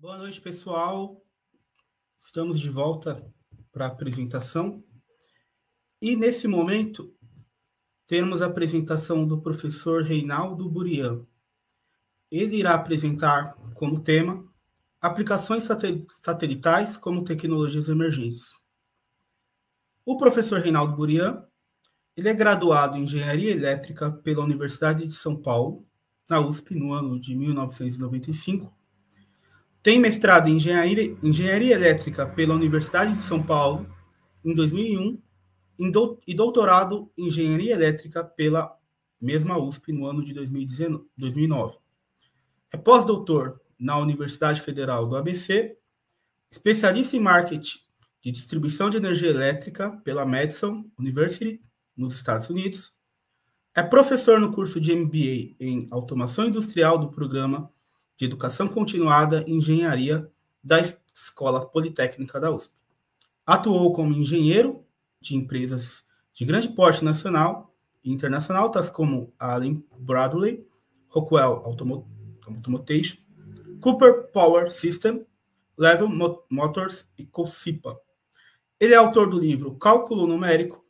Boa noite, pessoal. Estamos de volta para a apresentação. E, nesse momento, temos a apresentação do professor Reinaldo Burian. Ele irá apresentar como tema aplicações satelitais como tecnologias emergentes. O professor Reinaldo Burian, ele é graduado em Engenharia Elétrica pela Universidade de São Paulo, na USP, no ano de 1995. Tem mestrado em Engenharia Elétrica pela Universidade de São Paulo, em 2001, e doutorado em Engenharia Elétrica pela mesma USP, no ano de 2009. É pós-doutor na Universidade Federal do ABC, especialista em marketing de distribuição de energia elétrica pela Madison University, nos Estados Unidos. É professor no curso de MBA em Automação Industrial do Programa de Educação Continuada em Engenharia da Escola Politécnica da USP. Atuou como engenheiro de empresas de grande porte nacional e internacional, tais como Allen Bradley, Rockwell Automation, Cooper Power System, Level Motors e Cosipa. Ele é autor do livro Cálculo Numérico,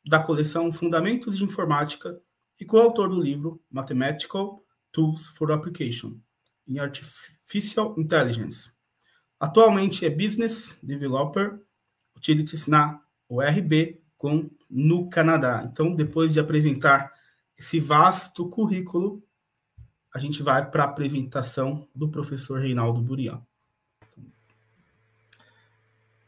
da coleção Fundamentos de Informática, e coautor do livro Mathematical Tools for Application in Artificial Intelligence. Atualmente é Business Developer Utilities na URB, no Canadá. Então, depois de apresentar esse vasto currículo, a gente vai para a apresentação do professor Reinaldo Burian.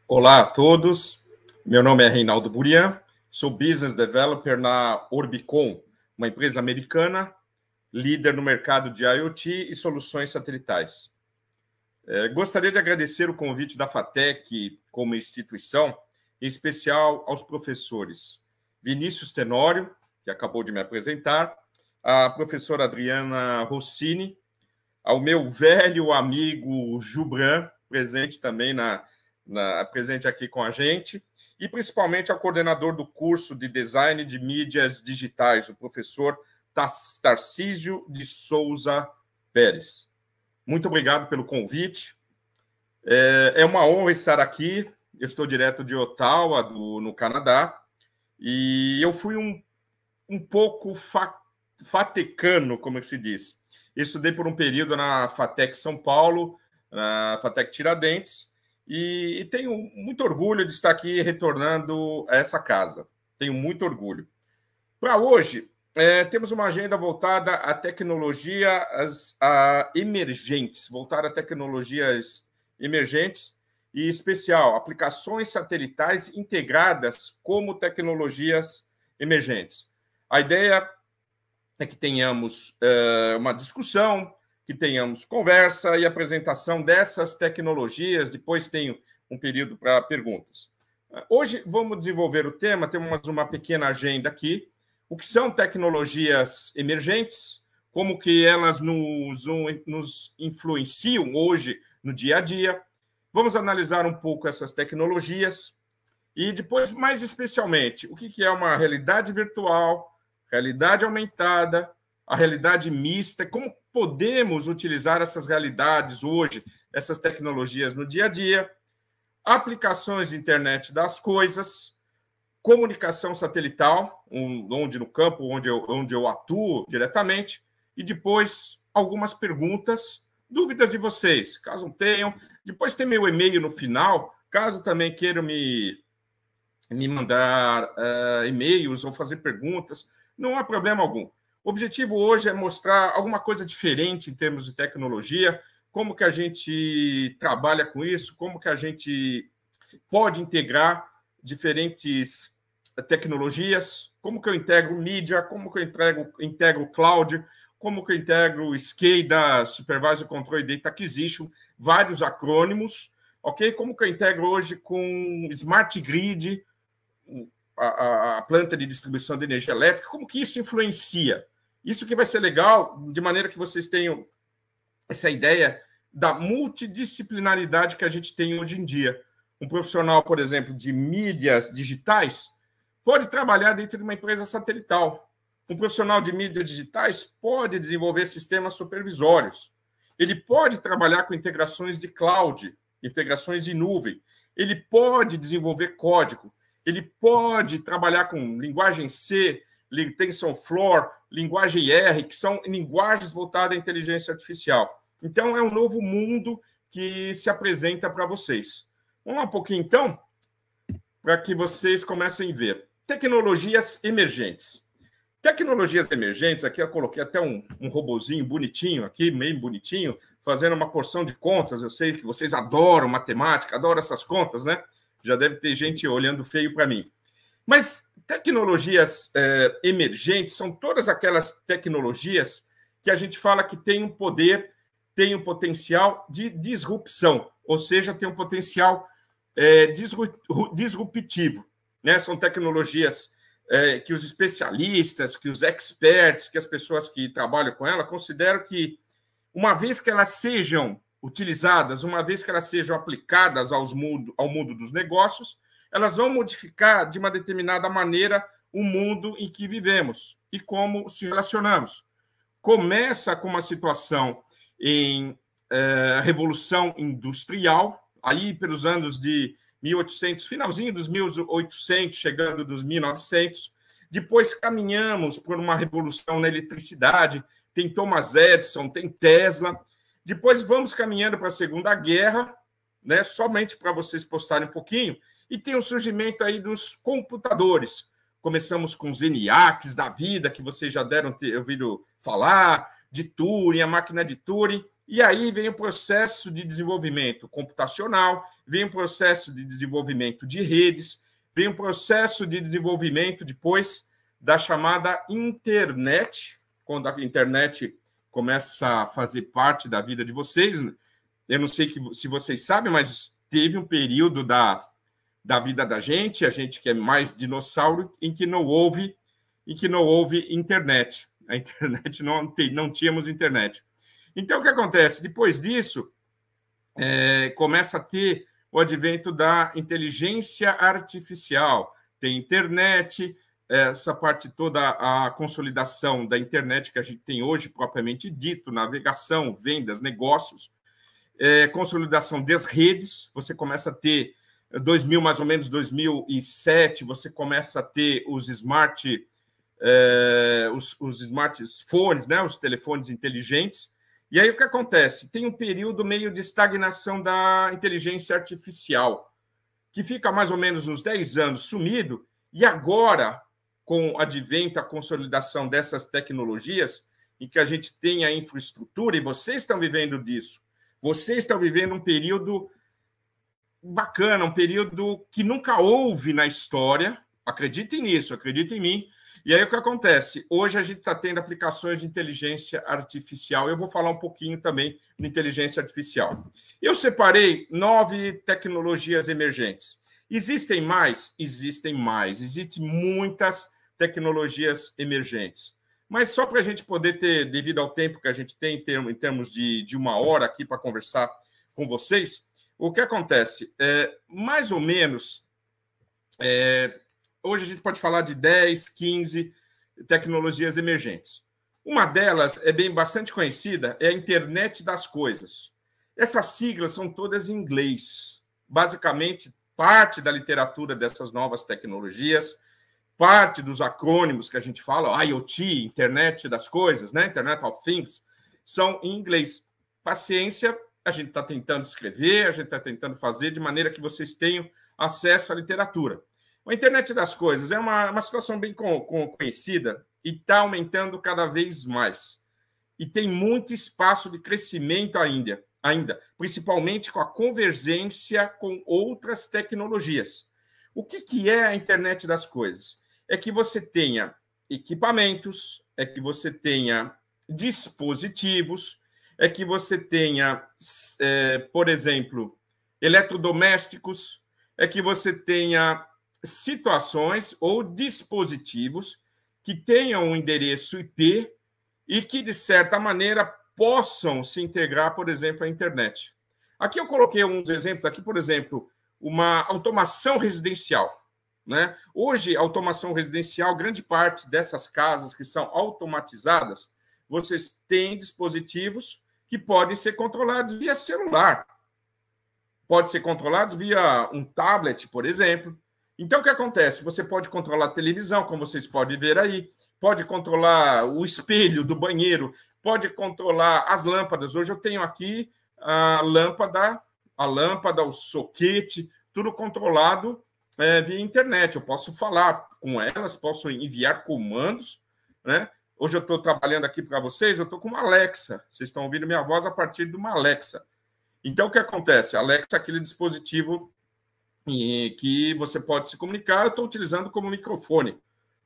Olá a todos, meu nome é Reinaldo Burian, sou Business Developer na Orbicon, uma empresa americana, líder no mercado de IoT e soluções satelitais. Gostaria de agradecer o convite da FATEC como instituição, em especial aos professores Vinícius Tenório, que acabou de me apresentar, a professora Adriana Rossini, ao meu velho amigo Jubran, presente também presente aqui com a gente, e principalmente ao coordenador do curso de Design de Mídias Digitais, o professor Tarcísio de Souza Pérez. Muito obrigado pelo convite. É uma honra estar aqui. Eu estou direto de Ottawa, no Canadá, e eu fui um pouco fatecano, como é que se diz. Eu estudei por um período na FATEC São Paulo, na FATEC Tiradentes, e tenho muito orgulho de estar aqui retornando a essa casa. Tenho muito orgulho. Para hoje, temos uma agenda voltada a tecnologias emergentes, voltada a tecnologias emergentes e, em especial, aplicações satelitais integradas como tecnologias emergentes. A ideia é que tenhamos uma discussão, que tenhamos conversa e apresentação dessas tecnologias, depois tenho um período para perguntas. Hoje vamos desenvolver o tema, temos uma pequena agenda aqui, o que são tecnologias emergentes, como que elas nos influenciam hoje no dia a dia. Vamos analisar um pouco essas tecnologias e depois, mais especialmente, o que é uma realidade virtual, realidade aumentada, a realidade mista, como podemos utilizar essas realidades hoje, essas tecnologias no dia a dia, aplicações de internet das coisas, comunicação satelital, onde no campo onde eu atuo diretamente, e depois algumas perguntas, dúvidas de vocês, caso tenham. Depois tem meu e-mail no final, caso também queiram me mandar e-mails ou fazer perguntas, não há problema algum. O objetivo hoje é mostrar alguma coisa diferente em termos de tecnologia, como que a gente trabalha com isso, como que a gente pode integrar diferentes tecnologias, como que eu integro mídia, como que eu integro cloud, como que eu integro o SCADA, Supervisor Control Data Acquisition, vários acrônimos, ok? Como que eu integro hoje com Smart Grid, a planta de distribuição de energia elétrica, como que isso influencia? Isso que vai ser legal, de maneira que vocês tenham essa ideia da multidisciplinaridade que a gente tem hoje em dia. Um profissional, por exemplo, de mídias digitais pode trabalhar dentro de uma empresa satelital. Um profissional de mídias digitais pode desenvolver sistemas supervisórios. ele pode trabalhar com integrações de cloud, integrações de nuvem, ele pode desenvolver código, ele pode trabalhar com linguagem C, TensorFlow, linguagem R, que são linguagens voltadas à inteligência artificial. Então, é um novo mundo que se apresenta para vocês. Vamos lá um pouquinho, então, para que vocês comecem a ver. Tecnologias emergentes. Tecnologias emergentes, aqui eu coloquei até um robozinho bonitinho aqui, meio bonitinho, fazendo uma porção de contas. Eu sei que vocês adoram matemática, adoram essas contas, né? Já deve ter gente olhando feio para mim. Mas tecnologias emergentes são todas aquelas tecnologias que a gente fala que tem um poder, tem um potencial de disrupção, ou seja, tem um potencial disruptivo, né? São tecnologias que os especialistas, que os experts, que as pessoas que trabalham com ela consideram que, uma vez que elas sejam utilizadas, uma vez que elas sejam aplicadas ao mundo dos negócios, elas vão modificar de uma determinada maneira o mundo em que vivemos e como se relacionamos. Começa com uma situação em Revolução Industrial, aí pelos anos de 1800, finalzinho dos 1800, chegando dos 1900. Depois caminhamos por uma revolução na eletricidade, tem Thomas Edison, tem Tesla. Depois vamos caminhando para a Segunda Guerra, né, somente para vocês postarem um pouquinho, e tem o surgimento aí dos computadores. Começamos com os ENIACs da vida, que vocês já deram ter ouvido falar, de Turing, a máquina de Turing, e aí vem o processo de desenvolvimento computacional, vem o processo de desenvolvimento de redes, vem o processo de desenvolvimento depois da chamada internet, quando a internet começa a fazer parte da vida de vocês. Eu não sei se vocês sabem, mas teve um período da vida da gente, a gente que é mais dinossauro, em que não houve internet. A internet, não tínhamos internet. Então, o que acontece? Depois disso, começa a ter o advento da inteligência artificial. Tem internet, essa parte toda, a consolidação da internet que a gente tem hoje, propriamente dito, navegação, vendas, negócios, consolidação das redes. Você começa a ter, mais ou menos 2007, você começa a ter os smartphones, né, os telefones inteligentes. E aí o que acontece? Tem um período meio de estagnação da inteligência artificial, que fica mais ou menos uns 10 anos sumido, e agora, com o advento, a consolidação dessas tecnologias, em que a gente tem a infraestrutura, e vocês estão vivendo disso, vocês estão vivendo um período bacana, um período que nunca houve na história. Acreditem nisso, acreditem em mim. E aí o que acontece? Hoje a gente está tendo aplicações de inteligência artificial. Eu vou falar um pouquinho também de inteligência artificial. Eu separei 9 tecnologias emergentes. Existem mais? Existem mais. Existem muitas tecnologias emergentes. Mas só para a gente poder ter, devido ao tempo que a gente tem em termos de 1 hora aqui para conversar com vocês, o que acontece? Mais ou menos... Hoje a gente pode falar de 10, 15 tecnologias emergentes. Uma delas bastante conhecida, é a Internet das Coisas. Essas siglas são todas em inglês. Basicamente, parte da literatura dessas novas tecnologias, parte dos acrônimos que a gente fala, IoT, Internet das Coisas, né? Internet of Things, são em inglês. Paciência, a gente está tentando escrever, a gente está tentando fazer de maneira que vocês tenham acesso à literatura. A Internet das Coisas é uma situação bem conhecida e está aumentando cada vez mais. E tem muito espaço de crescimento ainda, principalmente com a convergência com outras tecnologias. O que é a Internet das Coisas? É que você tenha equipamentos, é que você tenha dispositivos, é que você tenha, por exemplo, eletrodomésticos, é que você tenha situações ou dispositivos que tenham um endereço IP e que, de certa maneira, possam se integrar, por exemplo, à internet. Aqui eu coloquei alguns exemplos, aqui, por exemplo, uma automação residencial, né? Hoje, automação residencial, grande parte dessas casas que são automatizadas, vocês têm dispositivos que podem ser controlados via celular. Pode ser controlados via um tablet, por exemplo. Então, o que acontece? Você pode controlar a televisão, como vocês podem ver aí, pode controlar o espelho do banheiro, pode controlar as lâmpadas. Hoje eu tenho aqui a lâmpada, o soquete, tudo controlado via internet. Eu posso falar com elas, posso enviar comandos, né? Hoje eu estou trabalhando aqui para vocês, eu estou com uma Alexa. Vocês estão ouvindo minha voz a partir de uma Alexa. Então, o que acontece? A Alexa é aquele dispositivo que você pode se comunicar, eu estou utilizando como microfone,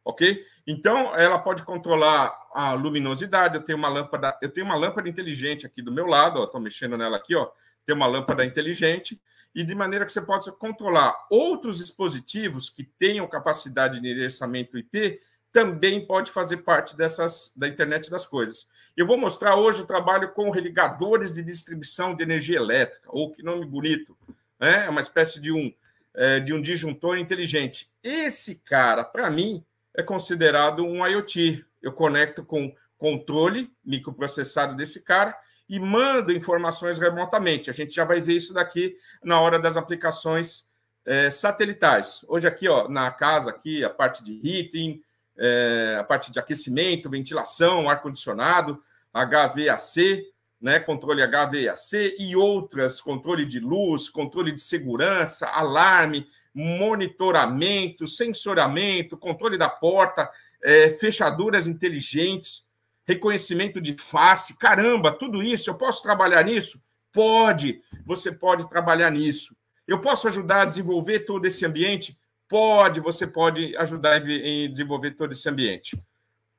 ok? Então, ela pode controlar a luminosidade. Eu tenho uma lâmpada inteligente aqui do meu lado, estou mexendo nela aqui, ó. Tem uma lâmpada inteligente, e de maneira que você possa controlar outros dispositivos que tenham capacidade de endereçamento IP, também pode fazer parte da internet das coisas. Eu vou mostrar hoje o trabalho com religadores de distribuição de energia elétrica, ou que nome bonito, né? É uma espécie de um disjuntor inteligente. Esse cara, para mim, é considerado um IoT. Eu conecto com controle microprocessado desse cara e mando informações remotamente. A gente já vai ver isso daqui na hora das aplicações satelitais. Hoje aqui, ó, na casa, aqui, a parte de heating, a parte de aquecimento, ventilação, ar-condicionado, HVAC, né, controle HVAC e outras, controle de luz, controle de segurança, alarme, monitoramento, sensoramento, controle da porta, fechaduras inteligentes, reconhecimento de face. Caramba, tudo isso, eu posso trabalhar nisso? Pode, você pode trabalhar nisso. Eu posso ajudar a desenvolver todo esse ambiente? Pode, você pode ajudar em desenvolver todo esse ambiente.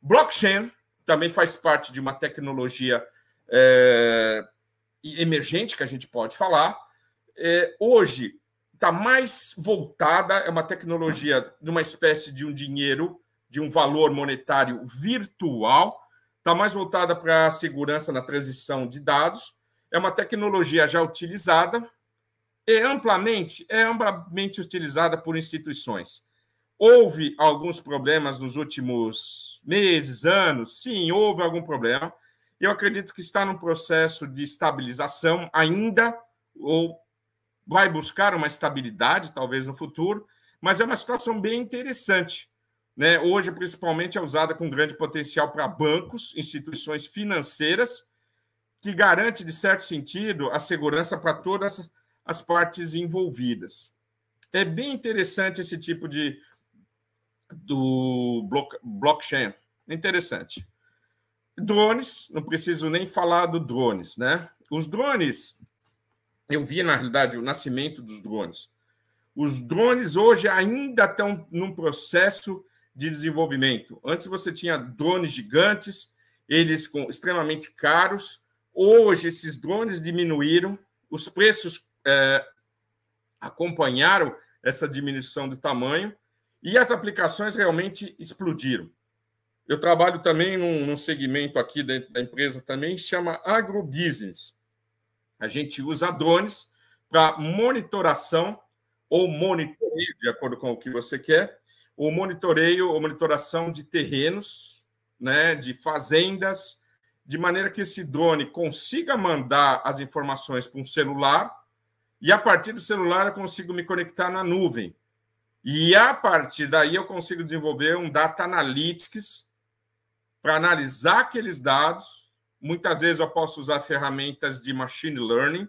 Blockchain também faz parte de uma tecnologia emergente, que a gente pode falar. Hoje está mais voltada, é uma tecnologia de uma espécie de um dinheiro, de um valor monetário virtual, está mais voltada para a segurança na transição de dados, é uma tecnologia já utilizada, é amplamente utilizada por instituições. Houve alguns problemas nos últimos meses, anos, sim, houve algum problema. Eu acredito que está num processo de estabilização ainda, ou vai buscar uma estabilidade, talvez, no futuro, mas é uma situação bem interessante, né? Hoje, principalmente, é usada com grande potencial para bancos, instituições financeiras, que garante, de certo sentido, a segurança para todas as partes envolvidas. É bem interessante esse tipo do blockchain. É interessante. Drones, não preciso nem falar do drones, né? Os drones, eu vi, na realidade, o nascimento dos drones. Os drones hoje ainda estão num processo de desenvolvimento. Antes você tinha drones gigantes, eles extremamente caros. Hoje esses drones diminuíram, os preços acompanharam essa diminuição de tamanho e as aplicações realmente explodiram. Eu trabalho também num segmento aqui dentro da empresa também, que chama agrobusiness. A gente usa drones para monitoração ou monitoreio, de acordo com o que você quer, o monitoreio ou monitoração de terrenos, né, de fazendas, de maneira que esse drone consiga mandar as informações para um celular e, a partir do celular, eu consigo me conectar na nuvem. E, a partir daí, eu consigo desenvolver um data analytics para analisar aqueles dados. Muitas vezes eu posso usar ferramentas de machine learning,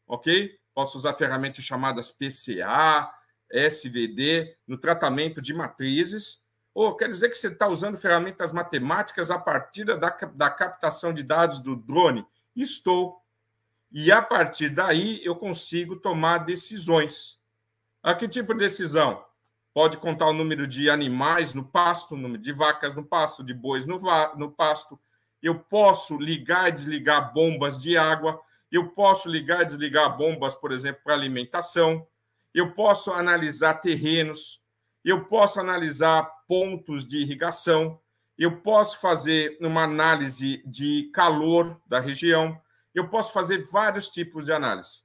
ok? Posso usar ferramentas chamadas PCA, SVD, no tratamento de matrizes. Ou quer dizer que você está usando ferramentas matemáticas a partir da captação de dados do drone? Estou. E, a partir daí, eu consigo tomar decisões. A que tipo de decisão? Pode contar o número de animais no pasto, o número de vacas no pasto, de bois no pasto. Eu posso ligar e desligar bombas de água. Eu posso ligar e desligar bombas, por exemplo, para alimentação. Eu posso analisar terrenos. Eu posso analisar pontos de irrigação. Eu posso fazer uma análise de calor da região. Eu posso fazer vários tipos de análise.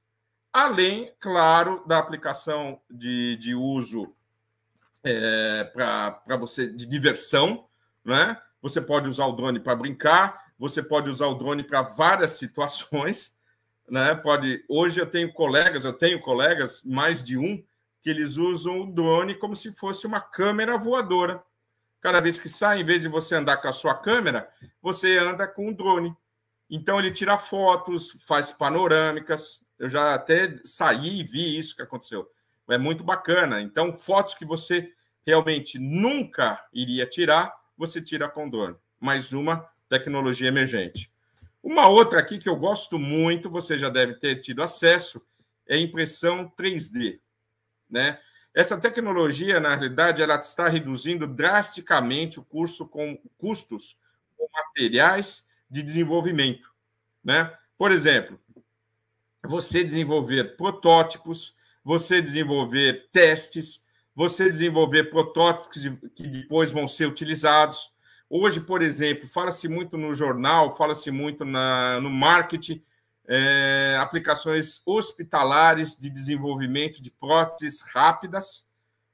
Além, claro, da aplicação de uso para você de diversão, né? Você pode usar o drone para brincar, você pode usar o drone para várias situações, né? Hoje eu tenho colegas, mais de um, que eles usam o drone como se fosse uma câmera voadora. Cada vez que sai, em vez de você andar com a sua câmera, você anda com o drone. Então, ele tira fotos, faz panorâmicas. Eu já até saí e vi isso que aconteceu. É muito bacana. Então, fotos que você realmente nunca iria tirar, você tira com drone. Mais uma tecnologia emergente. Uma outra aqui que eu gosto muito, você já deve ter tido acesso, é impressão 3D, né? Essa tecnologia, na realidade, ela está reduzindo drasticamente custos com materiais de desenvolvimento, né? Por exemplo, você desenvolver protótipos, você desenvolver testes, você desenvolver protótipos que depois vão ser utilizados. Hoje, por exemplo, fala-se muito no jornal, fala-se muito no marketing, aplicações hospitalares de desenvolvimento de próteses rápidas.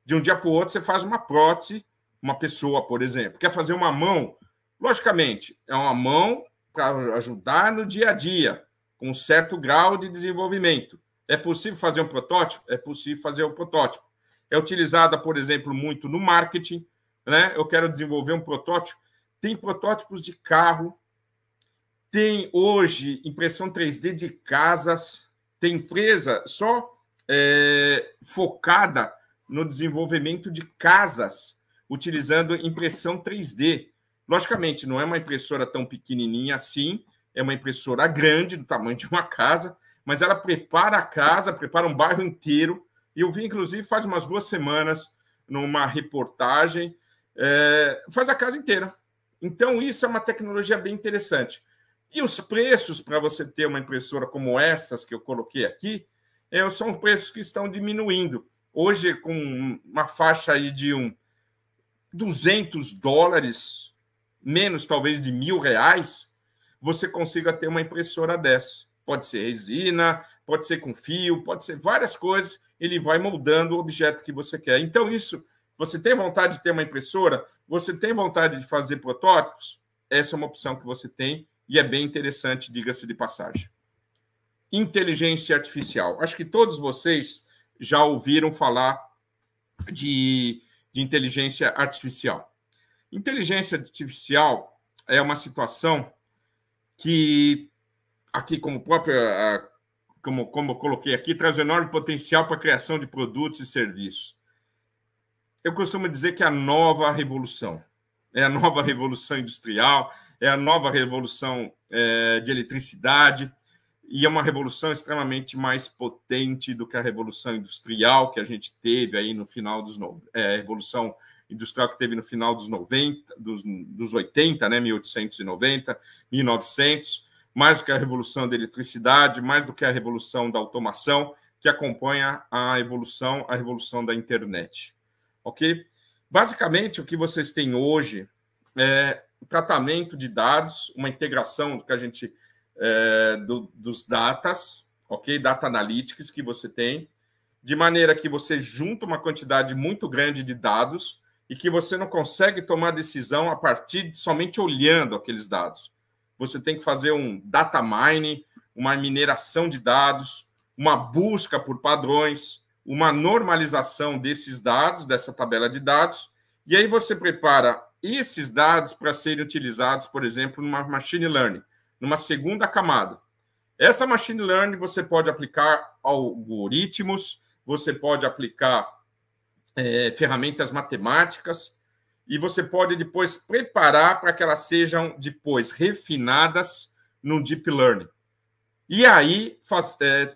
De um dia para o outro, você faz uma prótese, uma pessoa, por exemplo, quer fazer uma mão. Logicamente, é uma mão para ajudar no dia a dia, com um certo grau de desenvolvimento. É possível fazer um protótipo? É possível fazer um protótipo. É utilizada, por exemplo, muito no marketing, né? Eu quero desenvolver um protótipo. Tem protótipos de carro, tem hoje impressão 3D de casas, tem empresa só focada no desenvolvimento de casas, utilizando impressão 3D. Logicamente, não é uma impressora tão pequenininha assim, é uma impressora grande, do tamanho de uma casa, mas ela prepara a casa, prepara um bairro inteiro. E eu vi, inclusive, faz umas 2 semanas, numa reportagem, faz a casa inteira. Então, isso é uma tecnologia bem interessante. E os preços para você ter uma impressora como essas que eu coloquei aqui, são preços que estão diminuindo. Hoje, com uma faixa aí de $200, menos talvez de R$1.000, você consiga ter uma impressora dessa. Pode ser resina, pode ser com fio, pode ser várias coisas. Ele vai moldando o objeto que você quer. Então, isso, você tem vontade de ter uma impressora? Você tem vontade de fazer protótipos? Essa é uma opção que você tem e é bem interessante, diga-se de passagem. Inteligência artificial. Acho que todos vocês já ouviram falar de inteligência artificial. Inteligência artificial é uma situação que, aqui como eu coloquei aqui, traz um enorme potencial para a criação de produtos e serviços. Eu costumo dizer que é a nova revolução. É a nova revolução industrial, é a nova revolução de eletricidade, e é uma revolução extremamente mais potente do que a revolução industrial que a gente teve aí no final dos... a revolução industrial que teve no final dos 90, dos 80, né, 1890, 1900, mais do que a revolução da eletricidade, mais do que a revolução da automação, que acompanha a revolução da internet. Ok? Basicamente, o que vocês têm hoje é o tratamento de dados, uma integração do que a gente dos datas, ok? Data analytics que você tem, de maneira que você junta uma quantidade muito grande de dados e que você não consegue tomar decisão a partir de somente olhando aqueles dados. Você tem que fazer um data mining, uma mineração de dados, uma busca por padrões, uma normalização desses dados, dessa tabela de dados, e aí você prepara esses dados para serem utilizados, por exemplo, numa machine learning, numa segunda camada. Essa machine learning você pode aplicar algoritmos, você pode aplicar ferramentas matemáticas, e você pode depois preparar para que elas sejam depois refinadas no deep learning. E aí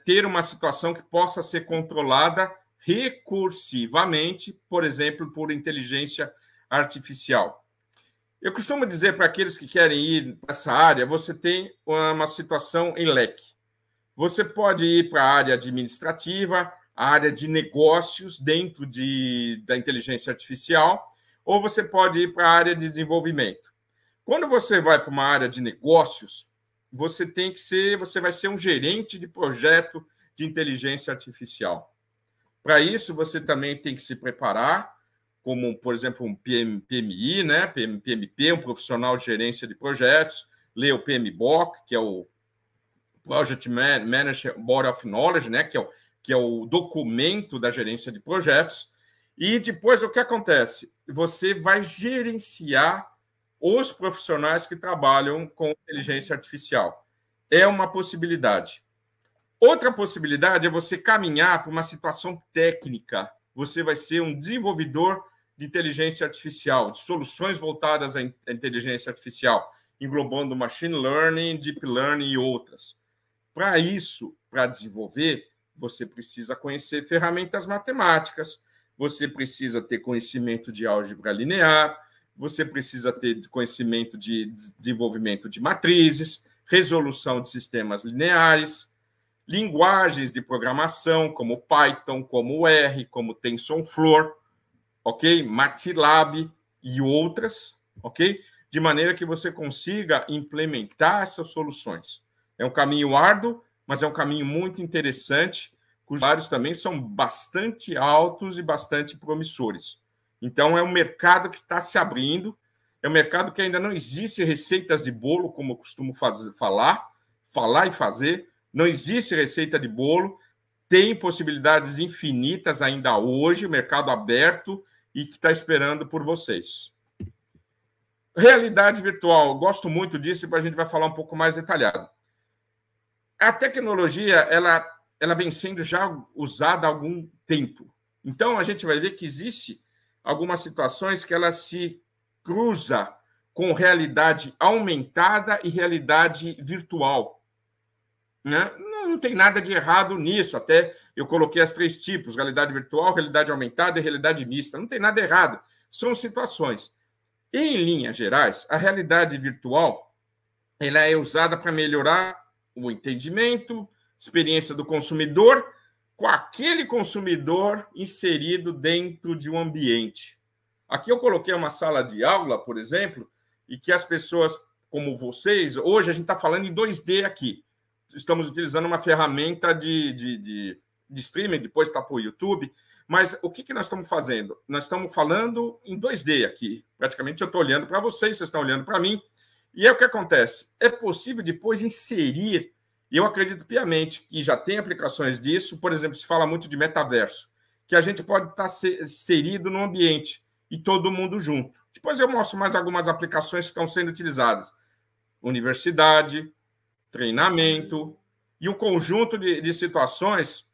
ter uma situação que possa ser controlada recursivamente, por exemplo, por inteligência artificial. Eu costumo dizer para aqueles que querem ir para essa área, você tem uma situação em leque. Você pode ir para a área administrativa, a área de negócios dentro da inteligência artificial, ou você pode ir para a área de desenvolvimento. Quando você vai para uma área de negócios, você vai ser um gerente de projeto de inteligência artificial. Para isso, você também tem que se preparar, como, por exemplo, um PMI, né? PMP, um profissional de gerência de projetos. ler o PMBOK, que é o Project Manager Body of Knowledge, né, que é o documento da gerência de projetos. E depois o que acontece? Você vai gerenciar os profissionais que trabalham com inteligência artificial. É uma possibilidade. Outra possibilidade é você caminhar para uma situação técnica. Você vai ser um desenvolvedor de inteligência artificial, de soluções voltadas à inteligência artificial, englobando machine learning, deep learning e outras. Para isso, para desenvolver, você precisa conhecer ferramentas matemáticas, você precisa ter conhecimento de álgebra linear, você precisa ter conhecimento de desenvolvimento de matrizes, resolução de sistemas lineares, linguagens de programação como Python, como R, como TensorFlow, ok? MATLAB e outras, ok? De maneira que você consiga implementar essas soluções. É um caminho árduo, mas é um caminho muito interessante, cujos salários também são bastante altos e bastante promissores. Então, é um mercado que está se abrindo, é um mercado que ainda não existe receitas de bolo, como eu costumo falar e fazer, não existe receita de bolo, tem possibilidades infinitas ainda hoje, o mercado aberto e que está esperando por vocês. Realidade virtual, gosto muito disso e a gente vai falar um pouco mais detalhado. A tecnologia, ela vem sendo já usada há algum tempo. Então, a gente vai ver que existe algumas situações que ela se cruza com realidade aumentada e realidade virtual. Né? Não tem nada de errado nisso. Até eu coloquei as 3 tipos, realidade virtual, realidade aumentada e realidade mista. Não tem nada errado. São situações. Em linhas gerais, a realidade virtual ela é usada para melhorar o entendimento, experiência do consumidor, com aquele consumidor inserido dentro de um ambiente. Aqui eu coloquei uma sala de aula, por exemplo, e que as pessoas como vocês, hoje a gente está falando em 2D aqui. Estamos utilizando uma ferramenta de streaming, depois está para o YouTube, mas o que nós estamos fazendo? Nós estamos falando em 2D aqui. Praticamente eu estou olhando para vocês estão olhando para mim, e é o que acontece. É possível depois inserir, e eu acredito piamente que já tem aplicações disso, por exemplo, se fala muito de metaverso, que a gente pode estar inserido no ambiente e todo mundo junto. Depois eu mostro mais algumas aplicações que estão sendo utilizadas. Universidade, treinamento e um conjunto de situações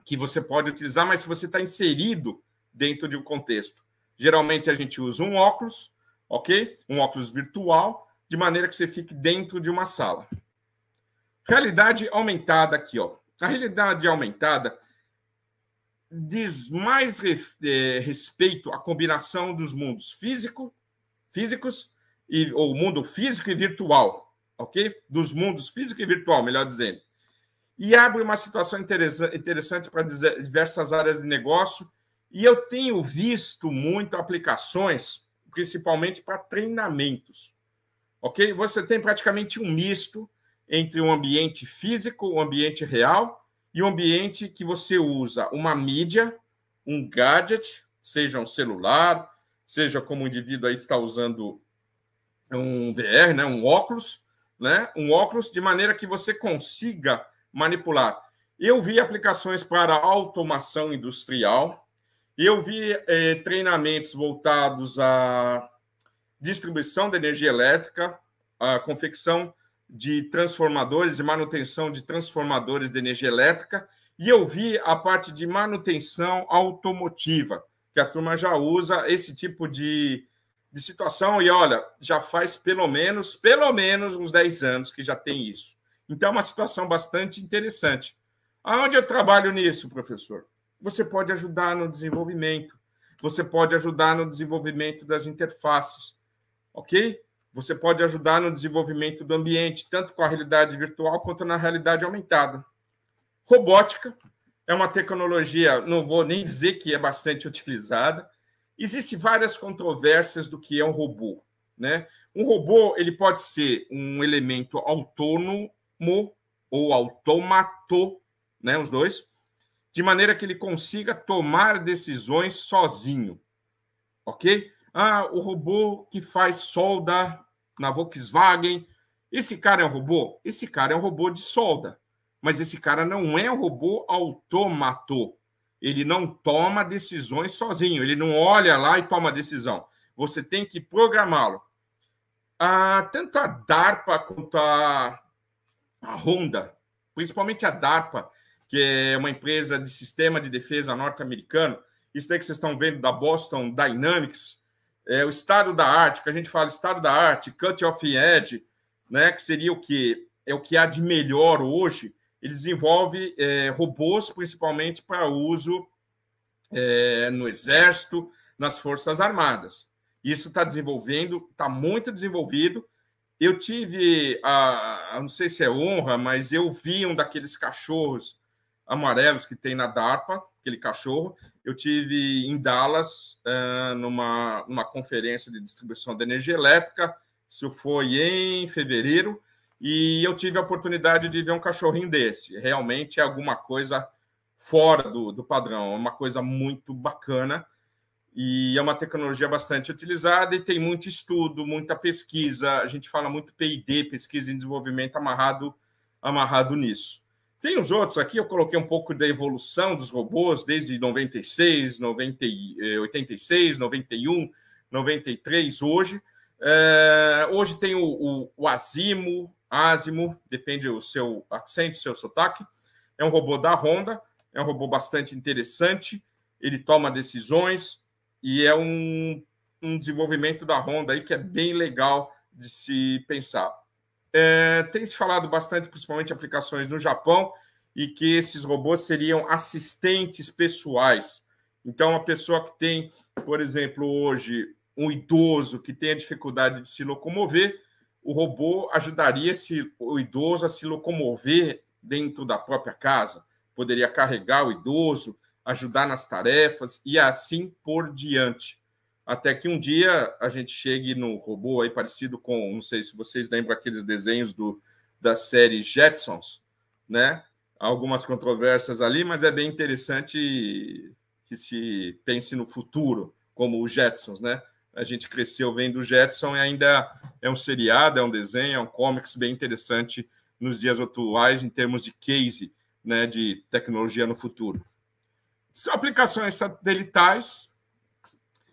que você pode utilizar, mas se você está inserido dentro de um contexto. Geralmente a gente usa um óculos, ok? Um óculos virtual, de maneira que você fique dentro de uma sala. Realidade aumentada aqui, ó. A realidade aumentada diz mais respeito à combinação dos mundos físicos ou mundo físico e virtual, ok? Dos mundos físico e virtual, melhor dizendo. E abre uma situação interessante para diversas áreas de negócio. E eu tenho visto muito aplicações, principalmente para treinamentos, ok? Você tem praticamente um misto entre um ambiente físico, um ambiente real, e um ambiente que você usa uma mídia, um gadget, seja um celular, seja como o indivíduo aí está usando um VR, né? Um óculos, de maneira que você consiga manipular. Eu vi aplicações para automação industrial, eu vi treinamentos voltados à distribuição de energia elétrica, à confecção de transformadores e manutenção de transformadores de energia elétrica, e eu vi a parte de manutenção automotiva, que a turma já usa esse tipo de situação, e olha, já faz pelo menos uns 10 anos que já tem isso. Então, é uma situação bastante interessante. Aonde eu trabalho nisso, professor? Você pode ajudar no desenvolvimento, você pode ajudar no desenvolvimento das interfaces, ok? Você pode ajudar no desenvolvimento do ambiente, tanto com a realidade virtual quanto na realidade aumentada. Robótica é uma tecnologia, não vou nem dizer que é bastante utilizada. Existem várias controvérsias do que é um robô, né? Um robô ele pode ser um elemento autônomo ou autômato, né? Os dois, de maneira que ele consiga tomar decisões sozinho, ok? O robô que faz solda na Volkswagen Esse cara é um robô? Esse cara é um robô de solda. Mas esse cara não é um robô autômato. Ele não toma decisões sozinho. Ele não olha lá e toma decisão. Você tem que programá-lo. Tanto a DARPA quanto a Honda, principalmente a DARPA, que é uma empresa de sistema de defesa norte-americano, isso daí que vocês estão vendo da Boston Dynamics, é o estado da arte, que a gente fala estado da arte, cut off edge, né, que seria o que é o que há de melhor hoje. Ele desenvolve robôs, principalmente para uso no Exército, nas Forças Armadas. Isso está desenvolvendo, está muito desenvolvido. Eu tive, não sei se é honra, mas eu vi um daqueles cachorros amarelos que tem na DARPA, aquele cachorro. Eu tive em Dallas, numa conferência de distribuição de energia elétrica. Isso foi em fevereiro. E eu tive a oportunidade de ver um cachorrinho desse. Realmente é alguma coisa fora do padrão, é uma coisa muito bacana. E é uma tecnologia bastante utilizada e tem muito estudo, muita pesquisa. A gente fala muito P&D, pesquisa e desenvolvimento amarrado nisso. Tem os outros aqui, eu coloquei um pouco da evolução dos robôs desde 96, 86, 91, 93, hoje. Hoje tem o Asimo, depende do seu acento, do seu sotaque. É um robô da Honda, é um robô bastante interessante, ele toma decisões e é um desenvolvimento da Honda aí que é bem legal de se pensar. Tem se falado bastante, principalmente aplicações no Japão, e que esses robôs seriam assistentes pessoais. Então, a pessoa que tem, por exemplo, hoje, um idoso que tem a dificuldade de se locomover, o robô ajudaria o idoso a se locomover dentro da própria casa, poderia carregar o idoso, ajudar nas tarefas e assim por diante. Até que um dia a gente chegue no robô aí parecido com, não sei se vocês lembram aqueles desenhos da série Jetsons, né? Há algumas controvérsias ali, mas é bem interessante que se pense no futuro, como os Jetsons, né? A gente cresceu vendo o Jetson e ainda é um seriado, é um desenho, é um comics bem interessante nos dias atuais em termos de case, né, de tecnologia no futuro. São aplicações satelitais.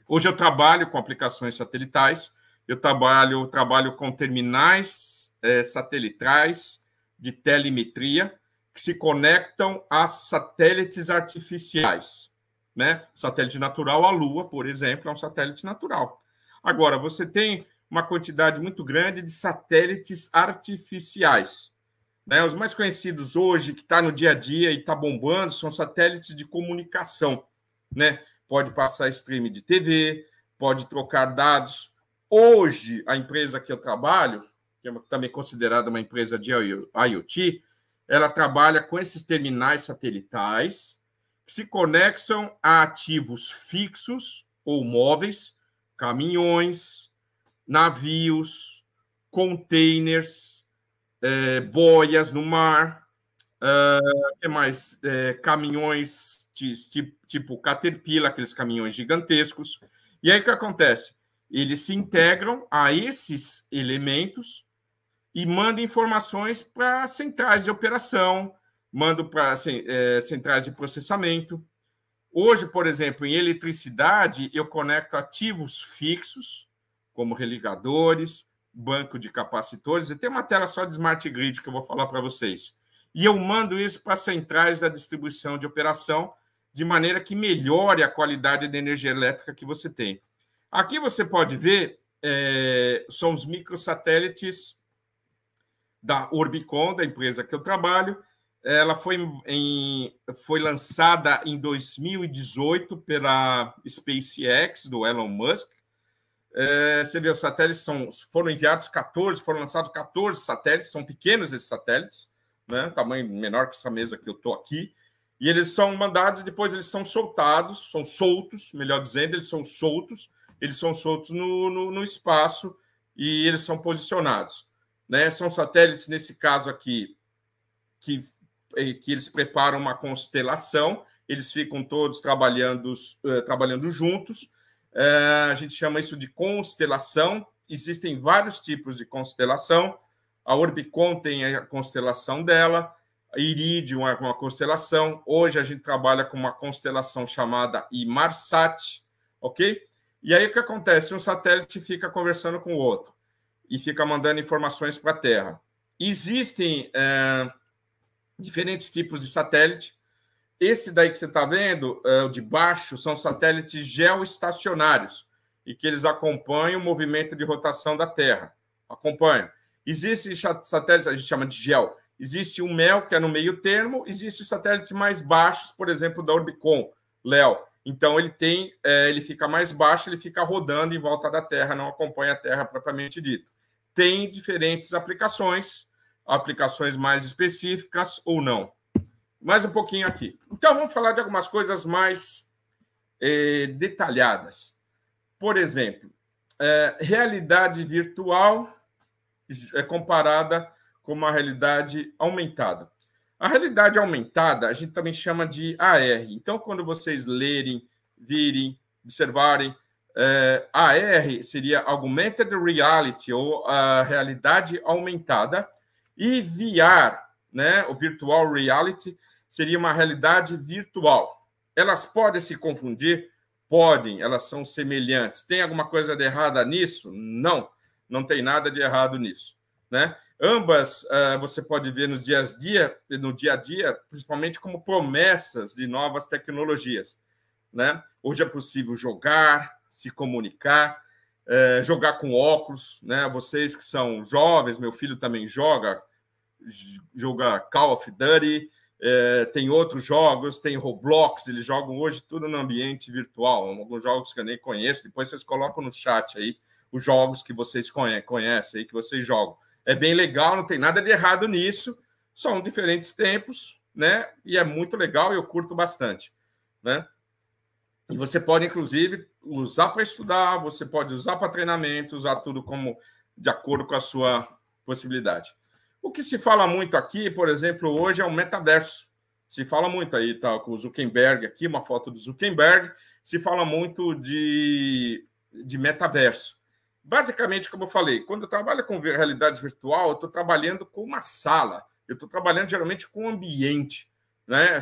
Hoje eu trabalho com aplicações satelitais. Eu trabalho com terminais satelitais de telemetria que se conectam a satélites artificiais. Né? Satélite natural, a Lua, por exemplo, é um satélite natural. Agora, você tem uma quantidade muito grande de satélites artificiais. Né? Os mais conhecidos hoje, que está no dia a dia e está bombando, são satélites de comunicação. Né? Pode passar stream de TV, pode trocar dados. Hoje, a empresa que eu trabalho, que é também considerada uma empresa de IoT, ela trabalha com esses terminais satelitais que se conectam a ativos fixos ou móveis, caminhões, navios, containers, boias no mar, que mais? Caminhões tipo Caterpillar, aqueles caminhões gigantescos. E aí o que acontece? Eles se integram a esses elementos e mandam informações para centrais de operação, mandam para centrais de processamento. Hoje, por exemplo, em eletricidade, eu conecto ativos fixos, como religadores, banco de capacitores, e tem uma tela só de Smart Grid que eu vou falar para vocês. E eu mando isso para centrais da distribuição de operação, de maneira que melhore a qualidade da energia elétrica que você tem. Aqui você pode ver, são os microsatélites da Orbicon, da empresa que eu trabalho. Ela foi lançada em 2018 pela SpaceX, do Elon Musk. Você vê, os satélites foram enviados 14, foram lançados 14 satélites, são pequenos esses satélites, né? Tamanho menor que essa mesa que eu estou aqui. E eles são mandados e depois eles são soltos, melhor dizendo, eles são soltos no espaço e eles são posicionados. Né? São satélites, nesse caso aqui, que eles preparam uma constelação, eles ficam todos trabalhando juntos. A gente chama isso de constelação. Existem vários tipos de constelação. A Orbicon tem a constelação dela, a Iridium é uma constelação. Hoje a gente trabalha com uma constelação chamada Inmarsat, ok? E aí o que acontece? Um satélite fica conversando com o outro e fica mandando informações para a Terra. Existem diferentes tipos de satélite. Esse daí que você está vendo, o de baixo, são satélites geoestacionários e que eles acompanham o movimento de rotação da Terra. Acompanham. Existem satélites, a gente chama de GEO. Existe o MEL, que é no meio termo. Existem satélites mais baixos, por exemplo, da Orbicon, LEO. Então, ele fica mais baixo, ele fica rodando em volta da Terra, não acompanha a Terra propriamente dito. Tem diferentes aplicações mais específicas ou não. Mais um pouquinho aqui. Então, vamos falar de algumas coisas mais detalhadas. Por exemplo, realidade virtual é comparada com uma realidade aumentada. A realidade aumentada a gente também chama de AR. Então, quando vocês lerem, virem, observarem, AR seria Augmented Reality, ou a realidade aumentada, e VR, né, o Virtual Reality, seria uma realidade virtual. Elas podem se confundir? Podem, elas são semelhantes. Tem alguma coisa de errada nisso? Não, não tem nada de errado nisso, né? Ambas você pode ver no dia a dia, principalmente como promessas de novas tecnologias, né? Hoje é possível jogar, se comunicar, jogar com óculos, né? Vocês que são jovens, meu filho também joga Call of Duty, tem outros jogos, tem Roblox, eles jogam hoje tudo no ambiente virtual, alguns jogos que eu nem conheço, depois vocês colocam no chat aí os jogos que vocês conhecem aí, que vocês jogam. É bem legal, não tem nada de errado nisso, são diferentes tempos, né? E é muito legal, eu curto bastante, né? E você pode, inclusive, usar para estudar, você pode usar para treinamento, usar tudo como de acordo com a sua possibilidade. O que se fala muito aqui, por exemplo, hoje é o metaverso. Se fala muito aí, tá, com o Zuckerberg aqui, uma foto do Zuckerberg, se fala muito de metaverso. Basicamente, como eu falei, quando eu trabalho com realidade virtual, eu estou trabalhando com uma sala, eu estou trabalhando geralmente com um ambiente, né?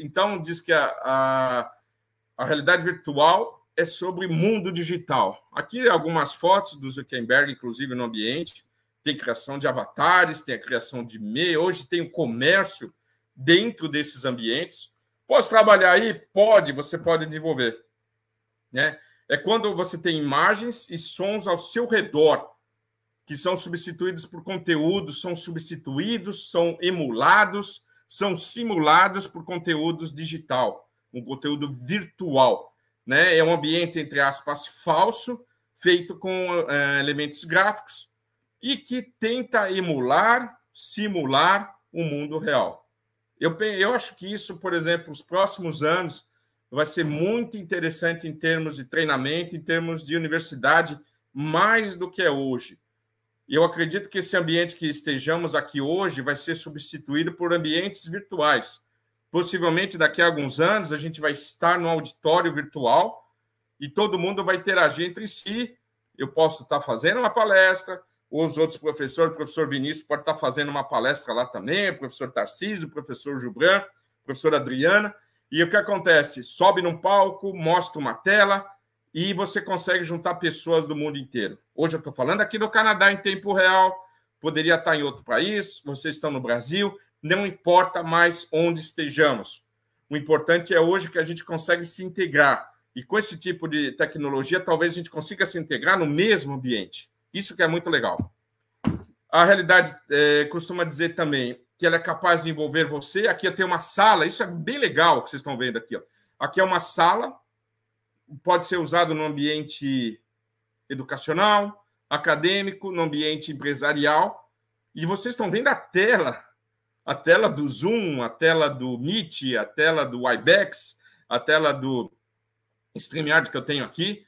Então, diz que a realidade virtual é sobre mundo digital. Aqui algumas fotos do Zuckerberg, inclusive no ambiente, tem criação de avatares, tem a criação de meio, hoje tem o comércio dentro desses ambientes. Posso trabalhar aí? Pode, você pode desenvolver, né? É quando você tem imagens e sons ao seu redor, que são substituídos por conteúdos, são emulados, são simulados por conteúdos digital, um conteúdo virtual, né? É um ambiente, entre aspas, falso, feito com elementos gráficos e que tenta simular o mundo real. Eu acho que isso, por exemplo, os próximos anos vai ser muito interessante em termos de treinamento, em termos de universidade, mais do que é hoje. Eu acredito que esse ambiente que estejamos aqui hoje vai ser substituído por ambientes virtuais. Possivelmente, daqui a alguns anos, a gente vai estar no auditório virtual e todo mundo vai interagir entre si. Eu posso estar fazendo uma palestra, os outros professores, o professor Vinícius pode estar fazendo uma palestra lá também, o professor Tarcísio, o professor Gibran, a professora Adriana. E o que acontece? Sobe num palco, mostra uma tela e você consegue juntar pessoas do mundo inteiro. Hoje eu estou falando aqui no Canadá em tempo real, poderia estar em outro país, vocês estão no Brasil, não importa mais onde estejamos. O importante é hoje que a gente consegue se integrar. E com esse tipo de tecnologia, talvez a gente consiga se integrar no mesmo ambiente. Isso que é muito legal. A realidade costuma dizer também que ela é capaz de envolver você. Aqui eu tenho uma sala, isso é bem legal o que vocês estão vendo aqui. Ó. Aqui é uma sala, pode ser usado no ambiente educacional, acadêmico, no ambiente empresarial. E vocês estão vendo a tela do Zoom, a tela do Meet, a tela do Webex, a tela do StreamYard que eu tenho aqui.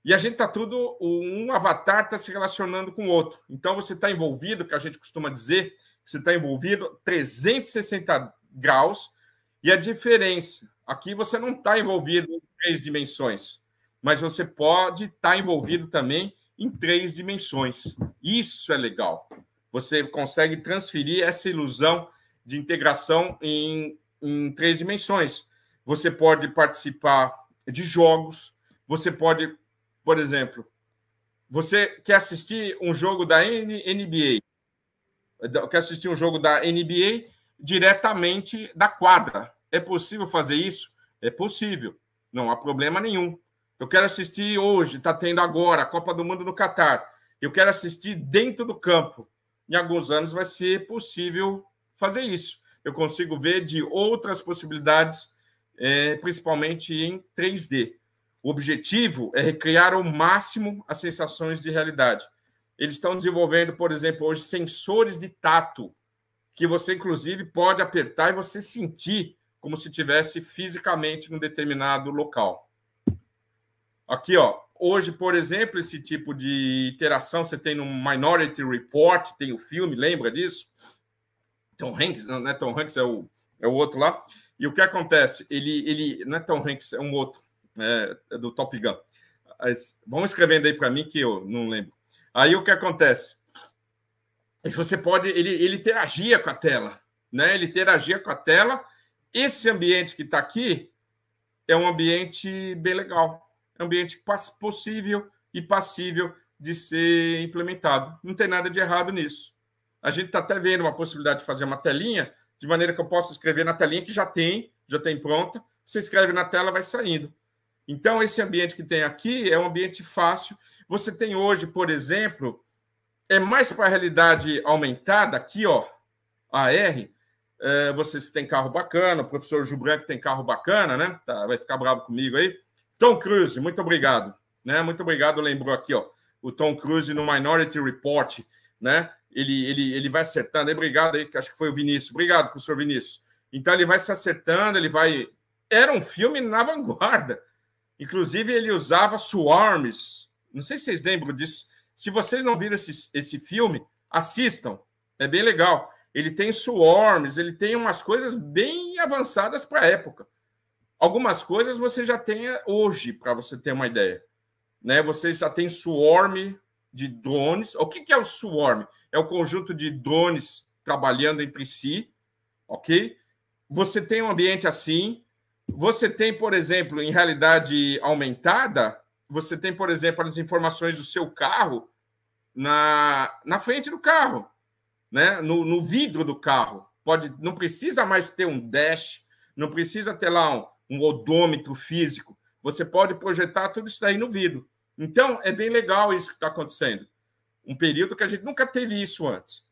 E a gente está tudo, um avatar está se relacionando com o outro. Então, você está envolvido, que a gente costuma dizer, que você está envolvido 360 graus, e a diferença, aqui você não está envolvido em 3 dimensões, mas você pode estar envolvido também em 3 dimensões. Isso é legal. Você consegue transferir essa ilusão de integração em 3 dimensões. Você pode participar de jogos, você pode, por exemplo, você quer assistir um jogo da NBA, quer assistir um jogo da NBA diretamente da quadra. É possível fazer isso? É possível, não há problema nenhum. Eu quero assistir hoje, está tendo agora a Copa do Mundo no Catar. Eu quero assistir dentro do campo. Em alguns anos vai ser possível fazer isso. Eu consigo ver de outras possibilidades, principalmente em 3D. O objetivo é recriar ao máximo as sensações de realidade. Eles estão desenvolvendo, por exemplo, hoje, sensores de tato, que você, inclusive, pode apertar e você sentir como se estivesse fisicamente num determinado local. Aqui, ó, hoje, por exemplo, esse tipo de interação você tem no Minority Report, tem o filme, lembra disso? Tom Hanks, não é Tom Hanks, é o outro lá. E o que acontece? Ele não é Tom Hanks, é um outro, é do Top Gun. Vão escrevendo aí para mim que eu não lembro. Aí o que acontece? Você pode, ele interagia com a tela, né? Ele interagia com a tela. Esse ambiente que está aqui é um ambiente bem legal. É um ambiente possível e passível de ser implementado. Não tem nada de errado nisso. A gente está até vendo uma possibilidade de fazer uma telinha, de maneira que eu possa escrever na telinha que já tem pronta. Você escreve na tela, vai saindo. Então, esse ambiente que tem aqui é um ambiente fácil. Você tem hoje, por exemplo, é mais para a realidade aumentada, aqui, ó, AR. Vocês têm carro bacana, o professor Gilbran que tem carro bacana, né? Tá, vai ficar bravo comigo aí. Tom Cruise, muito obrigado. Né? Muito obrigado, lembrou aqui, ó, o Tom Cruise no Minority Report, né? Ele vai acertando. Obrigado aí, que acho que foi o Vinícius. Obrigado, professor Vinícius. Então, ele vai se acertando, ele vai... Era um filme na vanguarda. Inclusive, ele usava swarms. Não sei se vocês lembram disso. Se vocês não viram esse filme, assistam. É bem legal. Ele tem swarms, ele tem umas coisas bem avançadas para a época. Algumas coisas você já tem hoje, para você ter uma ideia. Né? Você já tem swarm de drones. O que é o swarm? É o conjunto de drones trabalhando entre si, ok? Você tem um ambiente assim. Você tem, por exemplo, em realidade aumentada, você tem, por exemplo, as informações do seu carro na frente do carro, né? No vidro do carro. Não precisa mais ter um dash, não precisa ter lá um odômetro físico. Você pode projetar tudo isso daí no vidro. Então, é bem legal isso que está acontecendo. Um período que a gente nunca teve isso antes.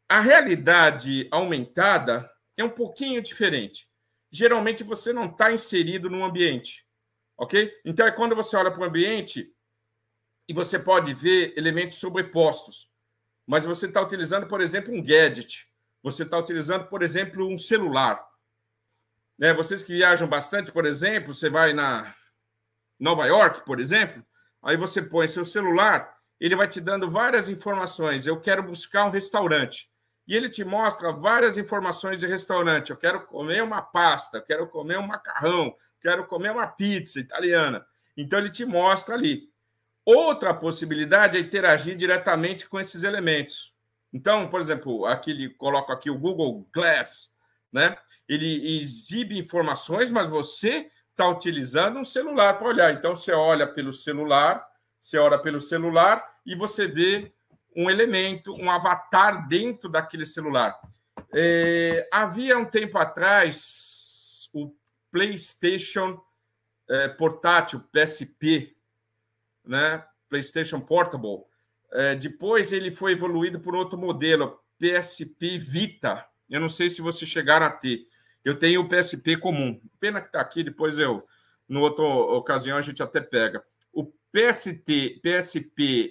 A realidade aumentada é um pouquinho diferente. Geralmente, você não está inserido num ambiente, ok? Então, é quando você olha para o ambiente e você pode ver elementos sobrepostos. Mas você está utilizando, por exemplo, um gadget. Você está utilizando, por exemplo, um celular. Vocês que viajam bastante, por exemplo, você vai na Nova York, por exemplo, aí você põe seu celular, ele vai te dando várias informações. Eu quero buscar um restaurante. E ele te mostra várias informações de restaurante. Eu quero comer uma pasta, quero comer um macarrão, quero comer uma pizza italiana. Então, ele te mostra ali. Outra possibilidade é interagir diretamente com esses elementos. Então, por exemplo, aqui ele coloca aqui o Google Glass, né? Ele exibe informações, mas você está utilizando um celular para olhar. Então, você olha pelo celular e você vê um elemento, um avatar dentro daquele celular. Havia um tempo atrás o PlayStation portátil, PSP, né? PlayStation Portable. Depois ele foi evoluído por outro modelo, PSP Vita. Eu não sei se vocês chegaram a ter. Eu tenho o PSP comum. Pena que está aqui, depois no outra ocasião, a gente até pega. O PSP,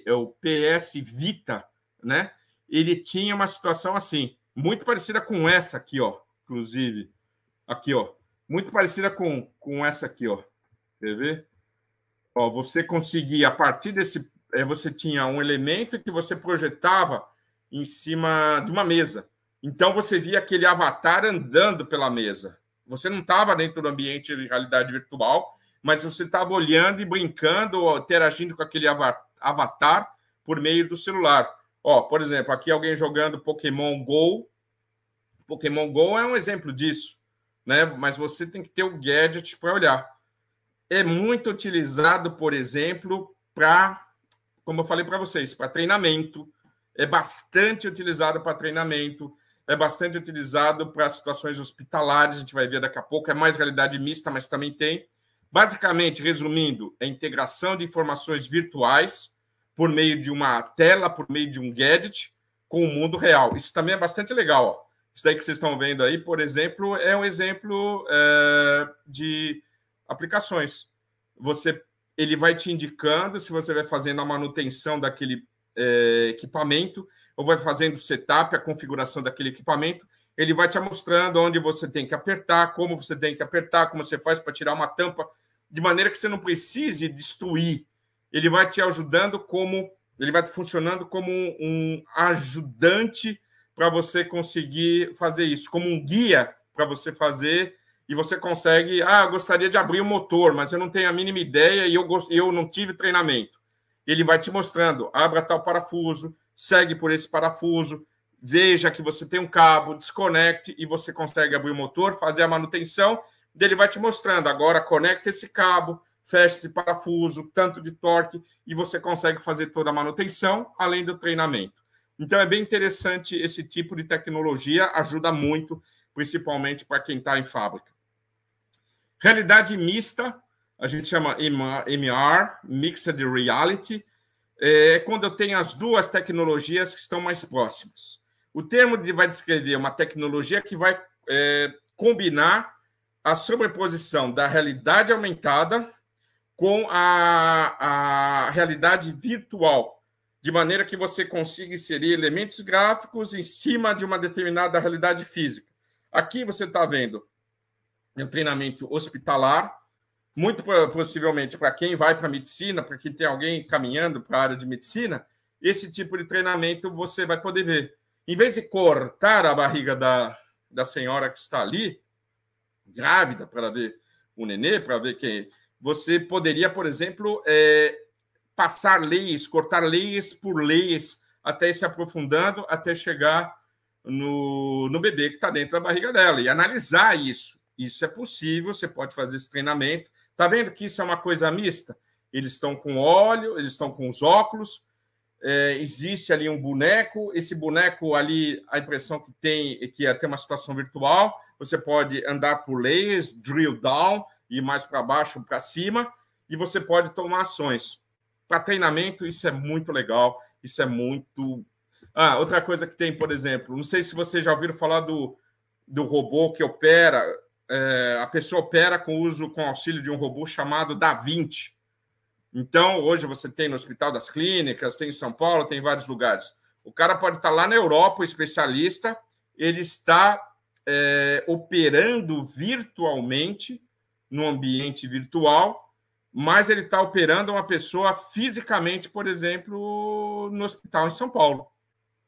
o PS Vita, né? Ele tinha uma situação assim, muito parecida com essa aqui, ó. Inclusive, aqui, ó. Muito parecida com essa aqui, ó. Quer ver? Ó, você conseguia, a partir desse... você tinha um elemento que você projetava em cima de uma mesa. Então, você via aquele avatar andando pela mesa. Você não estava dentro do ambiente de realidade virtual, mas você estava olhando e brincando, ou interagindo com aquele avatar por meio do celular. Ó, por exemplo, aqui alguém jogando Pokémon Go. Pokémon Go é um exemplo disso, né? Mas você tem que ter o gadget para olhar. É muito utilizado, por exemplo, para, como eu falei para vocês, para treinamento. É bastante utilizado para treinamento. É bastante utilizado para situações hospitalares. A gente vai ver daqui a pouco. É mais realidade mista, mas também tem. Basicamente, resumindo, é integração de informações virtuais por meio de uma tela, por meio de um gadget, com o mundo real. Isso também é bastante legal. Ó. Isso daí que vocês estão vendo aí, por exemplo, é um exemplo de aplicações. Ele vai te indicando se você vai fazendo a manutenção daquele equipamento, ou vai fazendo o setup, a configuração daquele equipamento. Ele vai te mostrando onde você tem que apertar, como você tem que apertar, como você faz para tirar uma tampa, de maneira que você não precise destruir. Ele vai te ajudando ele vai funcionando como um ajudante para você conseguir fazer isso, como um guia para você fazer, e você consegue, eu gostaria de abrir o motor, mas eu não tenho a mínima ideia e eu não tive treinamento. Ele vai te mostrando, abra tal parafuso, segue por esse parafuso, veja que você tem um cabo, desconecte e você consegue abrir o motor, fazer a manutenção, ele vai te mostrando, agora conecta esse cabo, fecha esse parafuso, tanto de torque, e você consegue fazer toda a manutenção, além do treinamento. Então, é bem interessante esse tipo de tecnologia, ajuda muito, principalmente para quem está em fábrica. Realidade mista, a gente chama MR, Mixed Reality, é quando eu tenho as duas tecnologias que estão mais próximas. O termo vai descrever uma tecnologia que vai combinar a sobreposição da realidade aumentada com a realidade virtual, de maneira que você consiga inserir elementos gráficos em cima de uma determinada realidade física. Aqui você está vendo um treinamento hospitalar, muito possivelmente para quem vai para a medicina, para quem tem alguém caminhando para a área de medicina, esse tipo de treinamento você vai poder ver. Em vez de cortar a barriga da senhora que está ali, grávida, para ver o nenê, para ver quem... Você poderia, por exemplo, passar leias, cortar leias por leias, até ir se aprofundando, até chegar no bebê que está dentro da barriga dela, e analisar isso. Isso é possível, você pode fazer esse treinamento. Está vendo que isso é uma coisa mista? Eles estão com óleo, eles estão com os óculos, existe ali um boneco, esse boneco ali, a impressão que tem é que tem uma situação virtual, você pode andar por layers, drill down, ir mais para baixo, para cima, e você pode tomar ações. Para treinamento, isso é muito legal, isso é muito... outra coisa que tem, por exemplo, não sei se vocês já ouviram falar do robô que opera, a pessoa opera com auxílio de um robô chamado Da Vinci. Então, hoje você tem no Hospital das Clínicas, tem em São Paulo, tem em vários lugares. O cara pode estar lá na Europa, o especialista, ele está operando virtualmente, no ambiente virtual, mas ele está operando uma pessoa fisicamente, por exemplo, no hospital em São Paulo.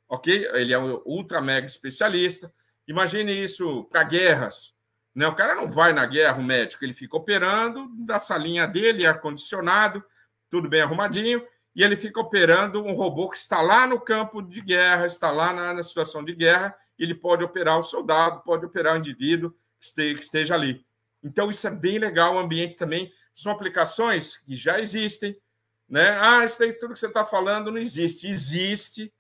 Ok? Ele é um ultra mega especialista. Imagine isso para guerras. Né? O cara não vai na guerra, o médico, ele fica operando da salinha dele, ar-condicionado, tudo bem arrumadinho, e ele fica operando um robô que está lá no campo de guerra, está lá na situação de guerra, ele pode operar o soldado, pode operar o indivíduo que esteja ali. Então, isso é bem legal, o ambiente também. São aplicações que já existem. Né? Isso aí, tudo que você está falando não existe. Existe,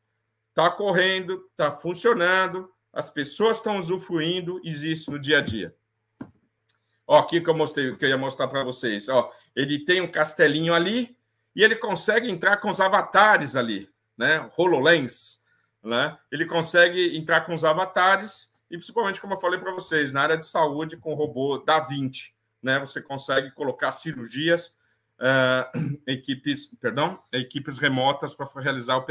está correndo, está funcionando, as pessoas estão usufruindo, existe no dia a dia. Aqui que eu ia mostrar para vocês. Ele tem um castelinho ali e ele consegue entrar com os avatares ali, né? HoloLens. Né? Ele consegue entrar com os avatares e, principalmente, como eu falei para vocês, na área de saúde, com o robô Da Vinci, né? Você consegue colocar cirurgias, equipes remotas para realizar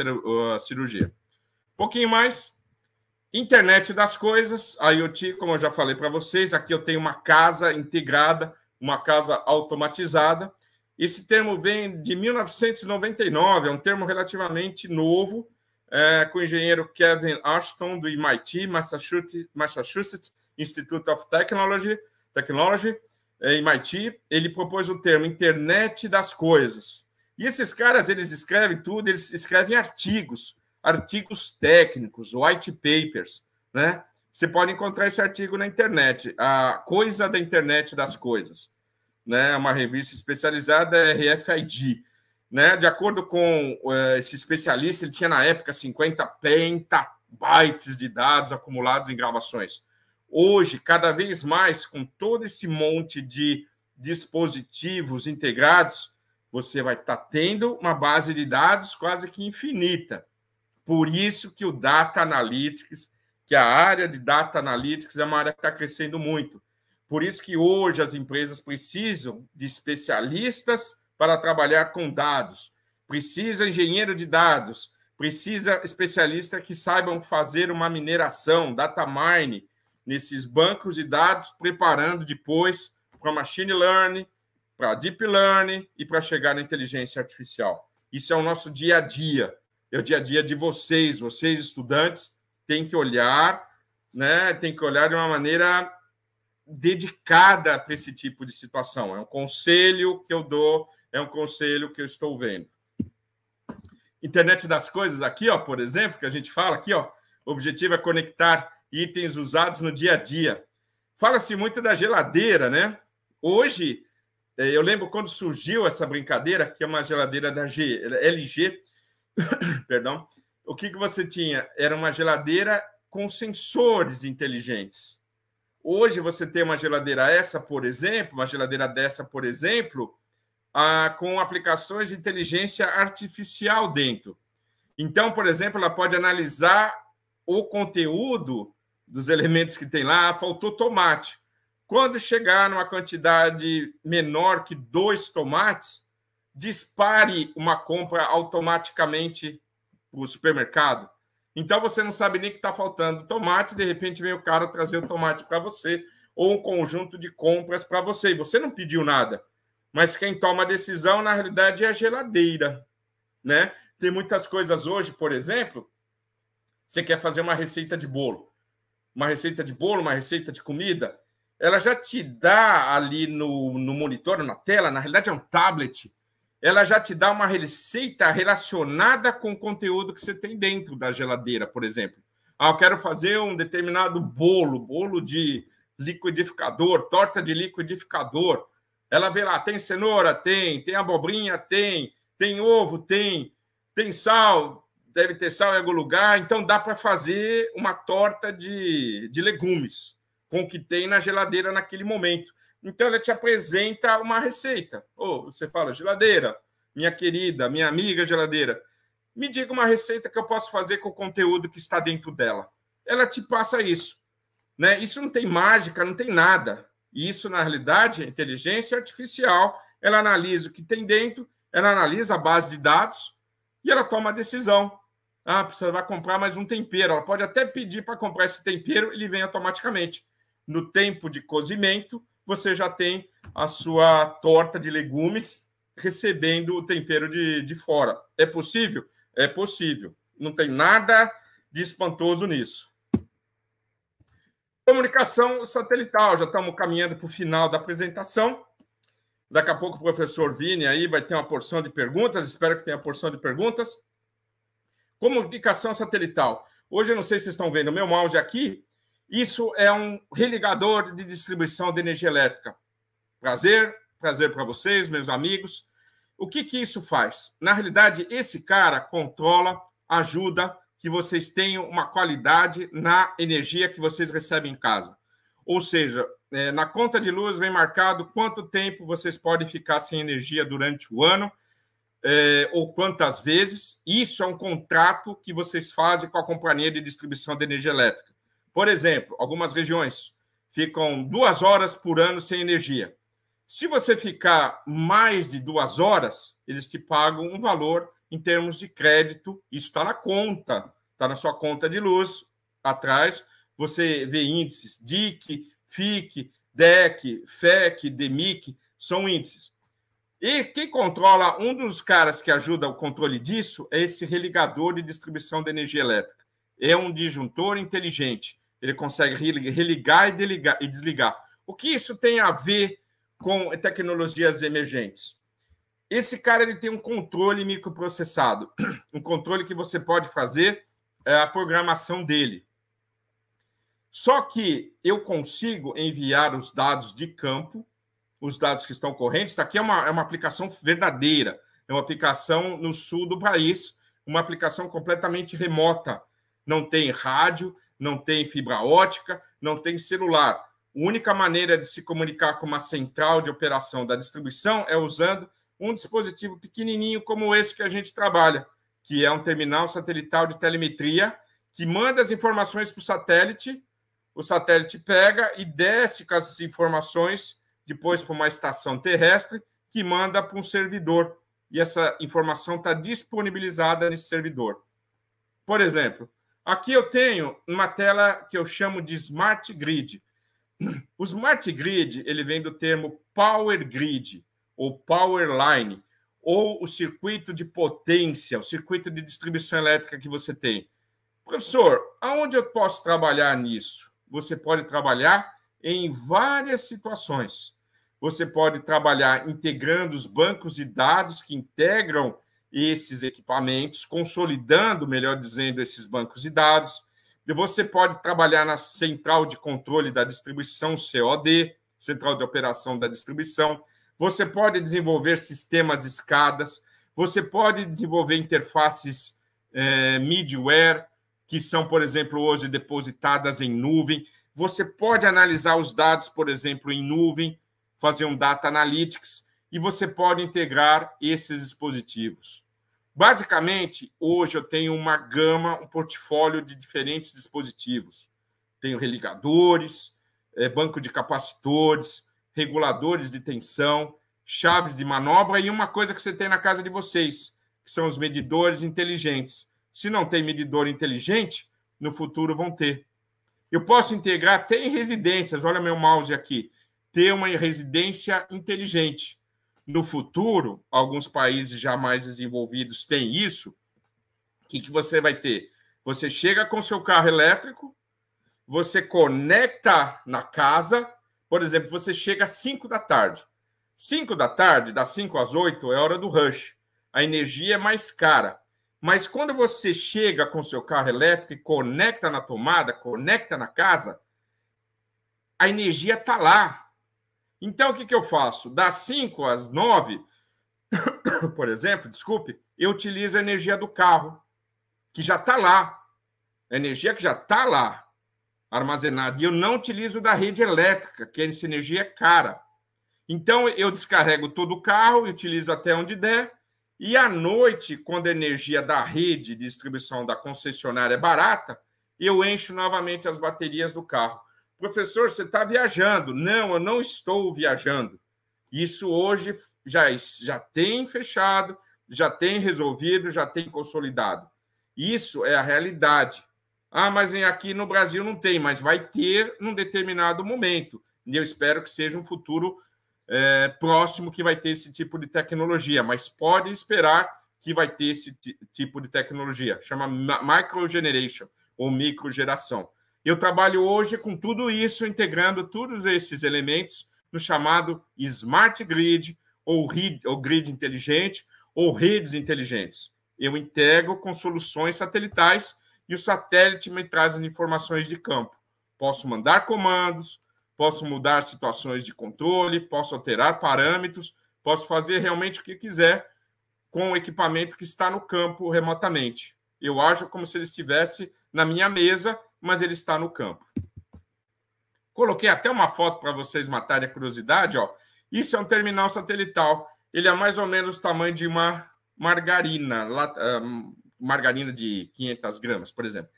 a cirurgia. Um pouquinho mais, internet das coisas, IoT, como eu já falei para vocês, aqui eu tenho uma casa integrada, uma casa automatizada. Esse termo vem de 1999, é um termo relativamente novo, com o engenheiro Kevin Ashton, do MIT, Massachusetts Institute of Technology, MIT. Ele propôs o termo internet das coisas. E esses caras, eles escrevem tudo, eles escrevem artigos artigos técnicos, white papers, né? Você pode encontrar esse artigo na internet, A Coisa da Internet das Coisas, né? Uma revista especializada, RFID, né? De acordo com esse especialista, ele tinha na época 50 petabytes de dados acumulados em gravações. Hoje, cada vez mais, com todo esse monte de dispositivos integrados, você vai estar tendo uma base de dados quase que infinita. Por isso que o Data Analytics, que a área de Data Analytics é uma área que está crescendo muito. Por isso que hoje as empresas precisam de especialistas para trabalhar com dados. Precisa engenheiro de dados, precisa especialista que saibam fazer uma mineração, data mine, nesses bancos de dados, preparando depois para machine learning, para deep learning e para chegar na inteligência artificial. Isso é o nosso dia a dia. É o dia a dia de vocês estudantes, têm que olhar, né? Tem que olhar de uma maneira dedicada para esse tipo de situação. É um conselho que eu dou, é um conselho que eu estou vendo. Internet das coisas aqui, ó, por exemplo, que a gente fala aqui, ó, o objetivo é conectar itens usados no dia a dia. Fala-se muito da geladeira, né? Hoje, eu lembro quando surgiu essa brincadeira, que é uma geladeira da LG, perdão, o que você tinha? Era uma geladeira com sensores inteligentes. Hoje você tem uma geladeira essa, por exemplo, uma geladeira dessa, por exemplo, com aplicações de inteligência artificial dentro. Então, por exemplo, ela pode analisar o conteúdo dos elementos que tem lá. Faltou tomate. Quando chegar numa quantidade menor que 2 tomates, dispare uma compra automaticamente para o supermercado. Então, você não sabe nem que está faltando tomate, de repente vem o cara trazer o tomate para você, ou um conjunto de compras para você. E você não pediu nada. Mas quem toma a decisão, na realidade, é a geladeira, né? Tem muitas coisas hoje, por exemplo, você quer fazer uma receita de bolo. Uma receita de bolo, uma receita de comida, ela já te dá ali no monitor, na tela, na realidade é um tablet, ela já te dá uma receita relacionada com o conteúdo que você tem dentro da geladeira, por exemplo. Eu quero fazer um determinado bolo de liquidificador, torta de liquidificador. Ela vê lá, tem cenoura? Tem abobrinha? Tem ovo? Tem sal? Deve ter sal em algum lugar. Então, dá para fazer uma torta de legumes com o que tem na geladeira naquele momento. Então, ela te apresenta uma receita. Você fala, geladeira, minha querida, minha amiga geladeira, me diga uma receita que eu posso fazer com o conteúdo que está dentro dela. Ela te passa isso, né? Isso não tem mágica, não tem nada. Isso, na realidade, é inteligência artificial. Ela analisa o que tem dentro, ela analisa a base de dados e ela toma a decisão. Você vai comprar mais um tempero. Ela pode até pedir para comprar esse tempero, ele vem automaticamente. No tempo de cozimento, você já tem a sua torta de legumes recebendo o tempero de fora. É possível? É possível. Não tem nada de espantoso nisso. Comunicação satelital. Já estamos caminhando para o final da apresentação. Daqui a pouco o professor Vini aí vai ter uma porção de perguntas. Espero que tenha uma porção de perguntas. Comunicação satelital. Hoje, eu não sei se vocês estão vendo o meu mouse aqui. Isso é um religador de distribuição de energia elétrica. Prazer para vocês, meus amigos. O que isso faz? Na realidade, esse cara controla, ajuda que vocês tenham uma qualidade na energia que vocês recebem em casa. Ou seja, na conta de luz vem marcado quanto tempo vocês podem ficar sem energia durante o ano, ou quantas vezes. Isso é um contrato que vocês fazem com a companhia de distribuição de energia elétrica. Por exemplo, algumas regiões ficam 2 horas por ano sem energia. Se você ficar mais de 2 horas, eles te pagam um valor em termos de crédito. Isso está na conta, está na sua conta de luz. Atrás, você vê índices DIC, FIC, DEC, FEC, DEMIC, são índices. E quem controla, um dos caras que ajuda o controle disso é esse religador de distribuição de energia elétrica. É um disjuntor inteligente. Ele consegue religar e desligar. O que isso tem a ver com tecnologias emergentes? Esse cara ele tem um controle microprocessado, um controle que você pode fazer a programação dele. Só que eu consigo enviar os dados de campo, os dados que estão correntes. Isso aqui é uma aplicação verdadeira, é uma aplicação no sul do país, uma aplicação completamente remota. Não tem rádio, não tem fibra ótica, não tem celular. A única maneira de se comunicar com uma central de operação da distribuição é usando um dispositivo pequenininho como esse que a gente trabalha, que é um terminal satelital de telemetria, que manda as informações para o satélite pega e desce com essas informações depois para uma estação terrestre que manda para um servidor. E essa informação está disponibilizada nesse servidor. Por exemplo, aqui eu tenho uma tela que eu chamo de Smart Grid. O Smart Grid ele vem do termo Power Grid, ou Power Line, ou o circuito de potência, o circuito de distribuição elétrica que você tem. Professor, aonde eu posso trabalhar nisso? Você pode trabalhar em várias situações. Você pode trabalhar integrando os bancos de dados que integram esses equipamentos, consolidando, melhor dizendo, esses bancos de dados. E você pode trabalhar na central de controle da distribuição, COD, central de operação da distribuição. Você pode desenvolver sistemas escadas. Você pode desenvolver interfaces middleware, que são, por exemplo, hoje depositadas em nuvem. Você pode analisar os dados, por exemplo, em nuvem, fazer um data analytics, e você pode integrar esses dispositivos. Basicamente, hoje eu tenho uma gama, um portfólio de diferentes dispositivos. Tenho religadores, banco de capacitores, reguladores de tensão, chaves de manobra e uma coisa que você tem na casa de vocês, que são os medidores inteligentes. Se não tem medidor inteligente, no futuro vão ter. Eu posso integrar até em residências, olha meu mouse aqui, ter uma residência inteligente. No futuro, alguns países já mais desenvolvidos têm isso. O que você vai ter? Você chega com seu carro elétrico, você conecta na casa, por exemplo, você chega às 5 da tarde. 5 da tarde, das 5 às 8, é hora do rush. A energia é mais cara. Mas quando você chega com seu carro elétrico e conecta na tomada, conecta na casa, a energia está lá. Então, o que eu faço? Das 5 às 9, por exemplo, eu utilizo a energia do carro, que já está lá. A energia que já está lá, armazenada. E eu não utilizo da rede elétrica, que essa energia é cara. Então, eu descarrego todo o carro, utilizo até onde der, e à noite, quando a energia da rede de distribuição da concessionária é barata, eu encho novamente as baterias do carro. Professor, você está viajando. Não, eu não estou viajando. Isso hoje já tem fechado, já tem resolvido, já tem consolidado. Isso é a realidade. Ah, mas aqui no Brasil não tem, mas vai ter num determinado momento. E eu espero que seja um futuro próximo que vai ter esse tipo de tecnologia, mas pode esperar que vai ter esse tipo de tecnologia. Chama microgeneration, ou microgeração. Eu trabalho hoje com tudo isso, integrando todos esses elementos no chamado Smart Grid, ou grid inteligente, ou redes inteligentes. Eu integro com soluções satelitais e o satélite me traz as informações de campo. Posso mandar comandos, posso mudar situações de controle, posso alterar parâmetros, posso fazer realmente o que quiser com o equipamento que está no campo remotamente. Eu ajo como se ele estivesse na minha mesa, mas ele está no campo. Coloquei até uma foto para vocês matarem a curiosidade. Ó. Isso é um terminal satelital. Ele é mais ou menos o tamanho de uma margarina, margarina de 500 gramas, por exemplo.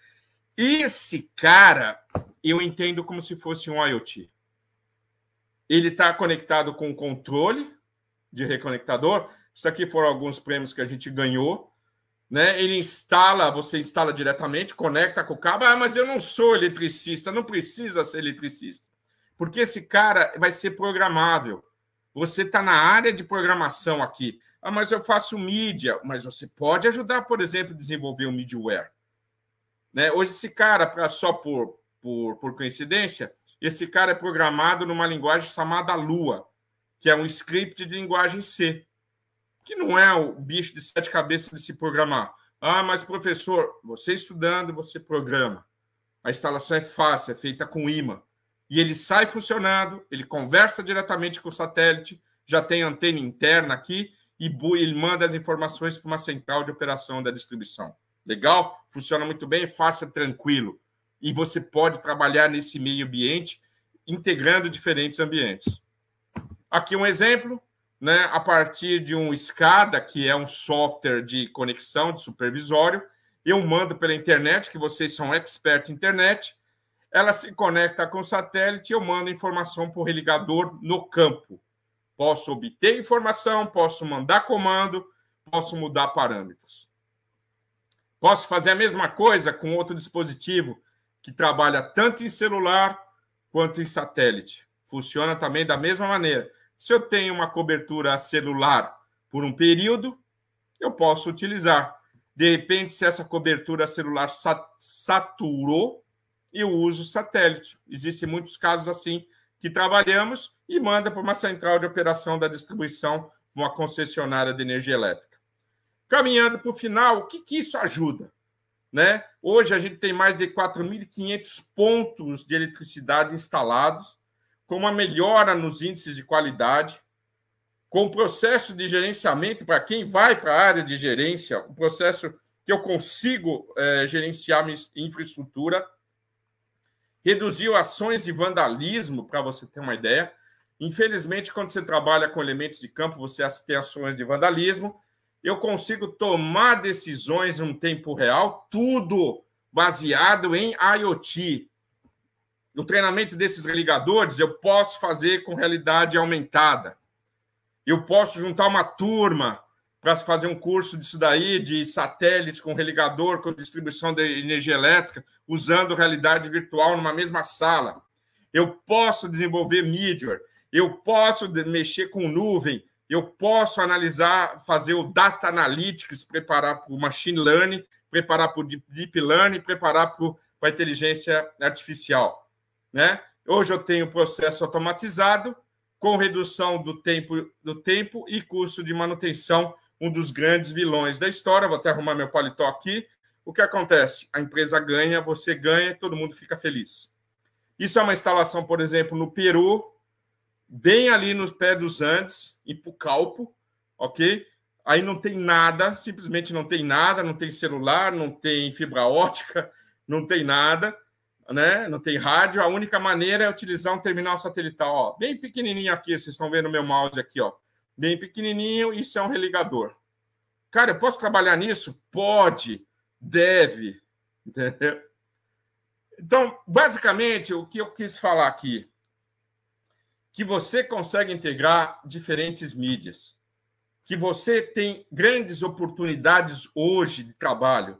Esse cara, eu entendo como se fosse um IoT. Ele está conectado com um controle de reconectador. Isso aqui foram alguns prêmios que a gente ganhou. Né? Ele você instala diretamente, conecta com o cabo. Ah, mas eu não sou eletricista. Não precisa ser eletricista. Porque esse cara vai ser programável. Você está na área de programação aqui. Ah, mas eu faço mídia. Mas você pode ajudar, por exemplo, a desenvolver um middleware. Né? Hoje, esse cara, só por coincidência, esse cara é programado numa linguagem chamada Lua, que é um script de linguagem C. que não é o bicho de 7 cabeças de se programar. Ah, mas professor, você estudando, você programa. A instalação é fácil, é feita com imã. E ele sai funcionando, ele conversa diretamente com o satélite, já tem antena interna aqui, e ele manda as informações para uma central de operação da distribuição. Legal? Funciona muito bem, fácil, tranquilo. E você pode trabalhar nesse meio ambiente, integrando diferentes ambientes. Aqui um exemplo, né? A partir de um SCADA, que é um software de conexão, de supervisório, eu mando pela internet, que vocês são expert em internet, ela se conecta com o satélite e eu mando informação para o religador no campo. Posso obter informação, posso mandar comando, posso mudar parâmetros. Posso fazer a mesma coisa com outro dispositivo que trabalha tanto em celular quanto em satélite. Funciona também da mesma maneira. Se eu tenho uma cobertura celular por um período, eu posso utilizar. De repente, se essa cobertura celular saturou, eu uso satélite. Existem muitos casos assim que trabalhamos e manda para uma central de operação da distribuição, uma concessionária de energia elétrica. Caminhando para o final, o que isso ajuda? Né? Hoje a gente tem mais de 4.500 pontos de eletricidade instalados, com uma melhora nos índices de qualidade, com o processo de gerenciamento, para quem vai para a área de gerência, um processo que eu consigo gerenciar minha infraestrutura, reduziu ações de vandalismo, para você ter uma ideia. Infelizmente, quando você trabalha com elementos de campo, você tem ações de vandalismo. Eu consigo tomar decisões em um tempo real, tudo baseado em IoT. No treinamento desses religadores, eu posso fazer com realidade aumentada. Eu posso juntar uma turma para fazer um curso disso daí, de satélite com religador, com distribuição de energia elétrica, usando realidade virtual numa mesma sala. Eu posso desenvolver middleware, eu posso mexer com nuvem, eu posso analisar, fazer o data analytics, preparar para o machine learning, preparar para o deep learning, preparar para a inteligência artificial. Né? Hoje eu tenho processo automatizado, com redução do tempo e custo de manutenção, um dos grandes vilões da história. Vou até arrumar meu paletó aqui. O que acontece? A empresa ganha, você ganha, todo mundo fica feliz. Isso é uma instalação, por exemplo, no Peru, bem ali no pé dos Andes, em Pucallpa, ok? Aí não tem nada, simplesmente não tem nada, não tem celular, não tem fibra ótica, não tem nada, né? Não tem rádio. A única maneira é utilizar um terminal satelital, ó, bem pequenininho aqui, vocês estão vendo o meu mouse aqui, ó, bem pequenininho, isso é um religador. Cara, eu posso trabalhar nisso? Pode, deve, entendeu? Então, basicamente, o que eu quis falar aqui, que você consegue integrar diferentes mídias, que você tem grandes oportunidades hoje de trabalho,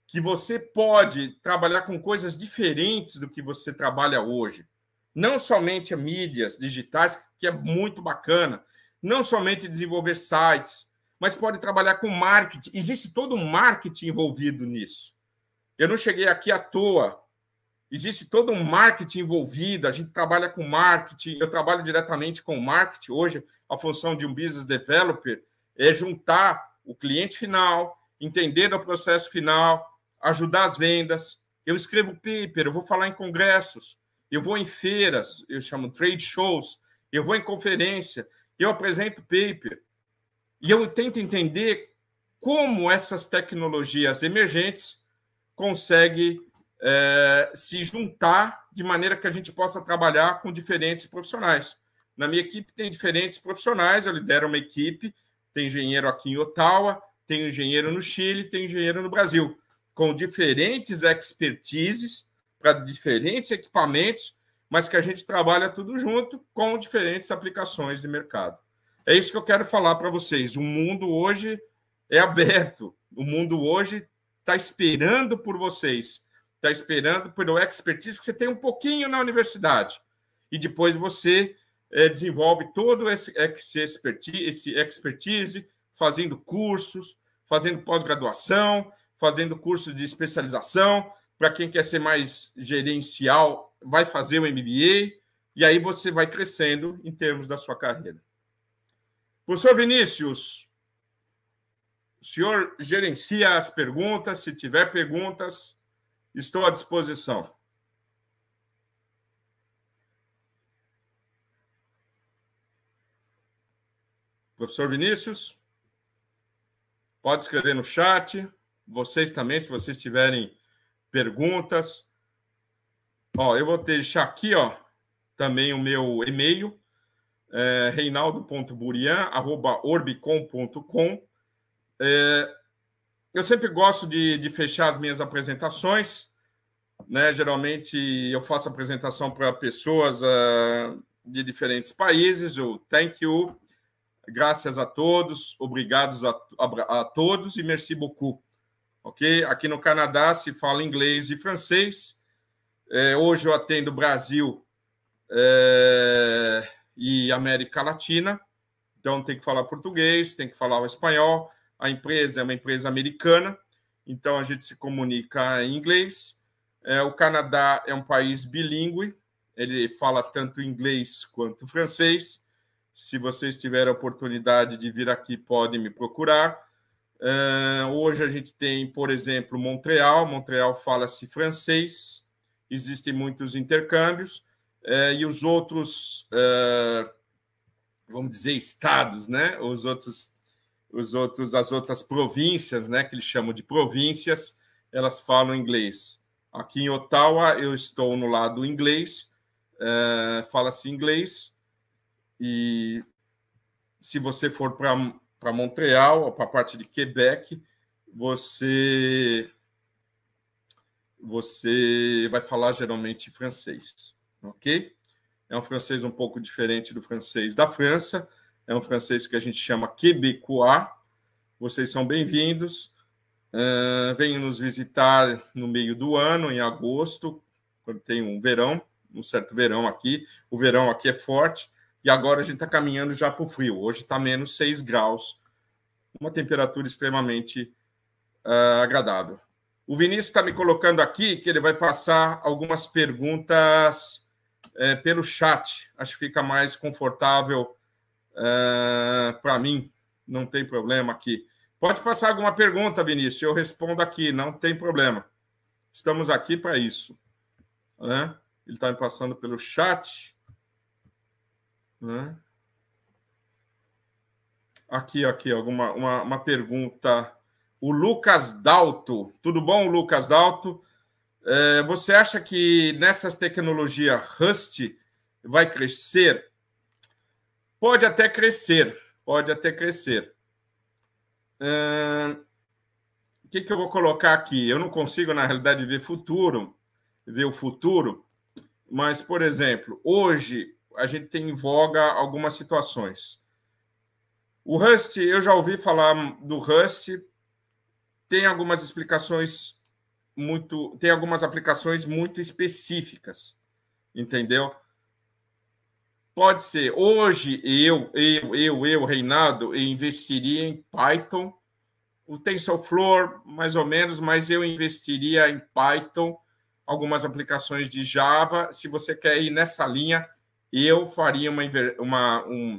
que você pode trabalhar com coisas diferentes do que você trabalha hoje. Não somente mídias digitais, que é muito bacana, não somente desenvolver sites, mas pode trabalhar com marketing. Existe todo um marketing envolvido nisso. Eu não cheguei aqui à toa. Existe todo um marketing envolvido, a gente trabalha com marketing, eu trabalho diretamente com marketing. Hoje, a função de um business developer é juntar o cliente final, entender o processo final, ajudar as vendas. Eu escrevo paper, eu vou falar em congressos, eu vou em feiras, eu chamo trade shows, eu vou em conferência, eu apresento paper. E eu tento entender como essas tecnologias emergentes conseguem se juntar de maneira que a gente possa trabalhar com diferentes profissionais. Na minha equipe tem diferentes profissionais, eu lidero uma equipe, tem engenheiro aqui em Ottawa, tem engenheiro no Chile, tem engenheiro no Brasil, com diferentes expertises para diferentes equipamentos, mas que a gente trabalha tudo junto com diferentes aplicações de mercado. É isso que eu quero falar para vocês. O mundo hoje é aberto, o mundo hoje está esperando por vocês, está esperando pelo expertise que você tem um pouquinho na universidade. E depois você desenvolve todo esse expertise, fazendo cursos, fazendo pós-graduação, fazendo cursos de especialização. Para quem quer ser mais gerencial, vai fazer o MBA, e aí você vai crescendo em termos da sua carreira. Professor Vinícius, O senhor gerencia as perguntas. Se tiver perguntas, estou à disposição. Professor Vinícius, pode escrever no chat. Vocês também, se vocês tiverem perguntas. Ó, eu vou deixar aqui, ó, também o meu e-mail, reinaldo.burian@orbicom.com. Eu sempre gosto de fechar as minhas apresentações, né? Geralmente eu faço apresentação para pessoas de diferentes países. O thank you, graças a todos, obrigados a todos e merci beaucoup. Ok? Aqui no Canadá se fala inglês e francês. Hoje eu atendo Brasil e América Latina, então tem que falar português, tem que falar o espanhol. A empresa é uma empresa americana, então a gente se comunica em inglês. O Canadá é um país bilíngue, ele fala tanto inglês quanto francês. Se vocês tiverem a oportunidade de vir aqui, podem me procurar. Hoje a gente tem, por exemplo, Montreal. Montreal fala-se francês. Existem muitos intercâmbios. E os outros, vamos dizer, estados, né? As outras províncias, né? Que eles chamam de províncias, elas falam inglês. Aqui em Ottawa, eu estou no lado inglês, fala-se inglês. E se você for para Montreal, ou para a parte de Quebec, você vai falar geralmente francês, ok? É um francês um pouco diferente do francês da França, é um francês que a gente chama québécois. Vocês são bem-vindos. Venham nos visitar no meio do ano, em agosto, quando tem um verão, um certo verão aqui. O verão aqui é forte. E agora a gente está caminhando já para o frio. Hoje está menos 6 graus, uma temperatura extremamente agradável. O Vinícius está me colocando aqui que ele vai passar algumas perguntas pelo chat. Acho que fica mais confortável para mim. Não tem problema aqui. Pode passar alguma pergunta, Vinícius. Eu respondo aqui, não tem problema. Estamos aqui para isso. Ele está me passando pelo chat. Aqui, uma pergunta. O Lucas Dalto. Tudo bom, Lucas Dalto? Você acha que nessas tecnologias Rust vai crescer? Pode até crescer. Pode até crescer. O que eu vou colocar aqui? Eu não consigo, na realidade, ver o futuro, mas, por exemplo, hoje a gente tem em voga algumas situações. O Rust, eu já ouvi falar do Rust, tem algumas explicações tem algumas aplicações muito específicas, entendeu? Pode ser. Hoje, eu, Reinaldo, eu investiria em Python, o TensorFlow, mais ou menos, mas eu investiria em Python, algumas aplicações de Java. Se você quer ir nessa linha, eu faria um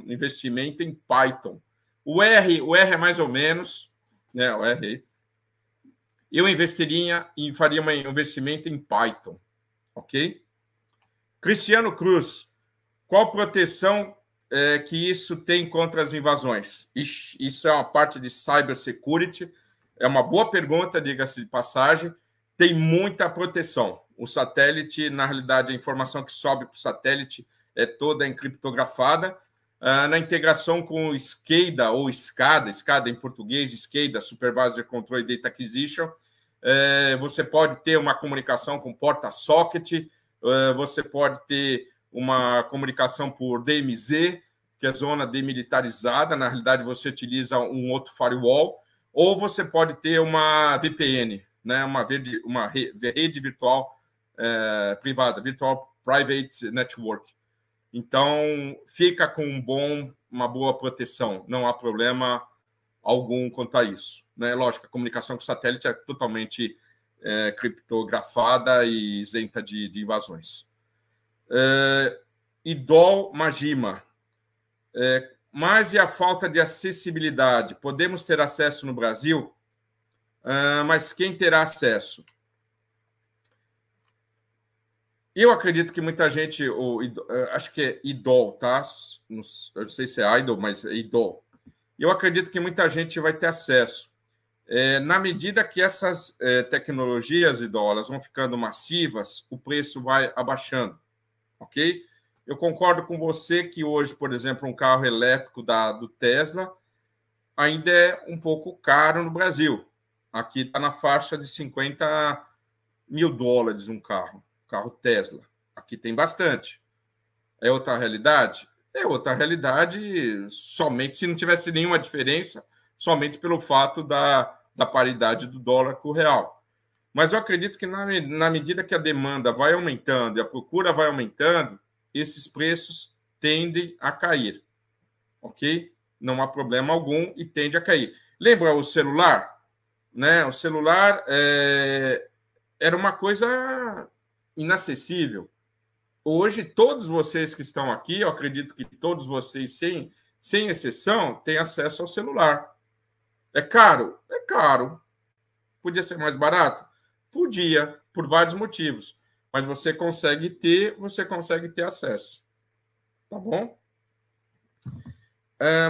investimento em Python. O R é mais ou menos, né? O R, eu investiria e faria um investimento em Python, ok? Cristiano Cruz, qual proteção que isso tem contra as invasões? Isso é uma parte de cybersecurity. É uma boa pergunta, diga-se de passagem. Tem muita proteção. O satélite, na realidade, a informação que sobe para o satélite é toda encriptografada. Na integração com o SCADA, ou SCADA em português, SCADA, Supervisor Control Data Acquisition, você pode ter uma comunicação com porta-socket, você pode ter uma comunicação por DMZ, que é zona demilitarizada, na realidade você utiliza um outro firewall, ou você pode ter uma VPN, né, uma rede virtual privada, Virtual Private Network. Então, fica com uma boa proteção, não há problema algum quanto a isso, né? Lógico, a comunicação com o satélite é totalmente criptografada e isenta de invasões. Idol Majima, mas e a falta de acessibilidade? Podemos ter acesso no Brasil, mas quem terá acesso? Eu acredito que muita gente, acho que é IDOL, tá? Eu não sei se é IDOL, mas é IDOL. Eu acredito que muita gente vai ter acesso. Na medida que essas tecnologias, IDOL, elas vão ficando massivas, o preço vai abaixando, ok? Eu concordo com você que hoje, por exemplo, um carro elétrico do Tesla ainda é um pouco caro no Brasil. Aqui está na faixa de $50 mil um carro Tesla. Aqui tem bastante. É outra realidade? É outra realidade, somente se não tivesse nenhuma diferença, somente pelo fato da paridade do dólar com o real. Mas eu acredito que na medida que a demanda vai aumentando e a procura vai aumentando, esses preços tendem a cair, ok? Não há problema algum e tende a cair. Lembra o celular? Né? O celular era uma coisa inacessível. Hoje, todos vocês que estão aqui, eu acredito que todos vocês, sem exceção, têm acesso ao celular. É caro? É caro. Podia ser mais barato? Podia, por vários motivos. Mas você consegue ter acesso. Tá bom?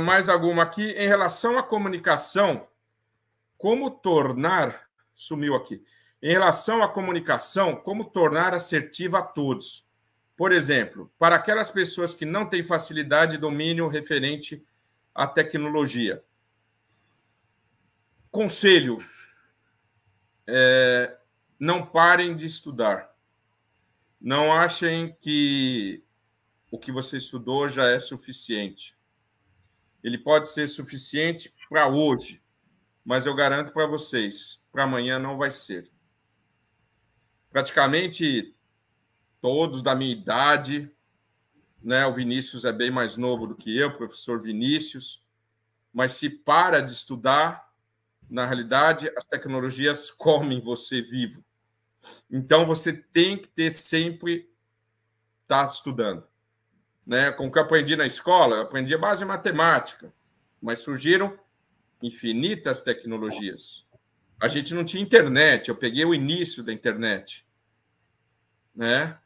Mais alguma aqui? Em relação à comunicação, como tornar... Sumiu aqui. Em relação à comunicação, como tornar assertiva a todos? Por exemplo, para aquelas pessoas que não têm facilidade de domínio referente à tecnologia. Conselho, não parem de estudar. Não achem que o que você estudou já é suficiente. Ele pode ser suficiente para hoje, mas eu garanto para vocês, para amanhã não vai ser. Praticamente todos da minha idade, né? O Vinícius é bem mais novo do que eu, professor Vinícius, mas se para de estudar, na realidade, as tecnologias comem você vivo. Então, você tem que ter sempre estar estudando. Né? Com o que eu aprendi na escola, eu aprendi a base de matemática, mas surgiram infinitas tecnologias. A gente não tinha internet, eu peguei o início da internet. Né?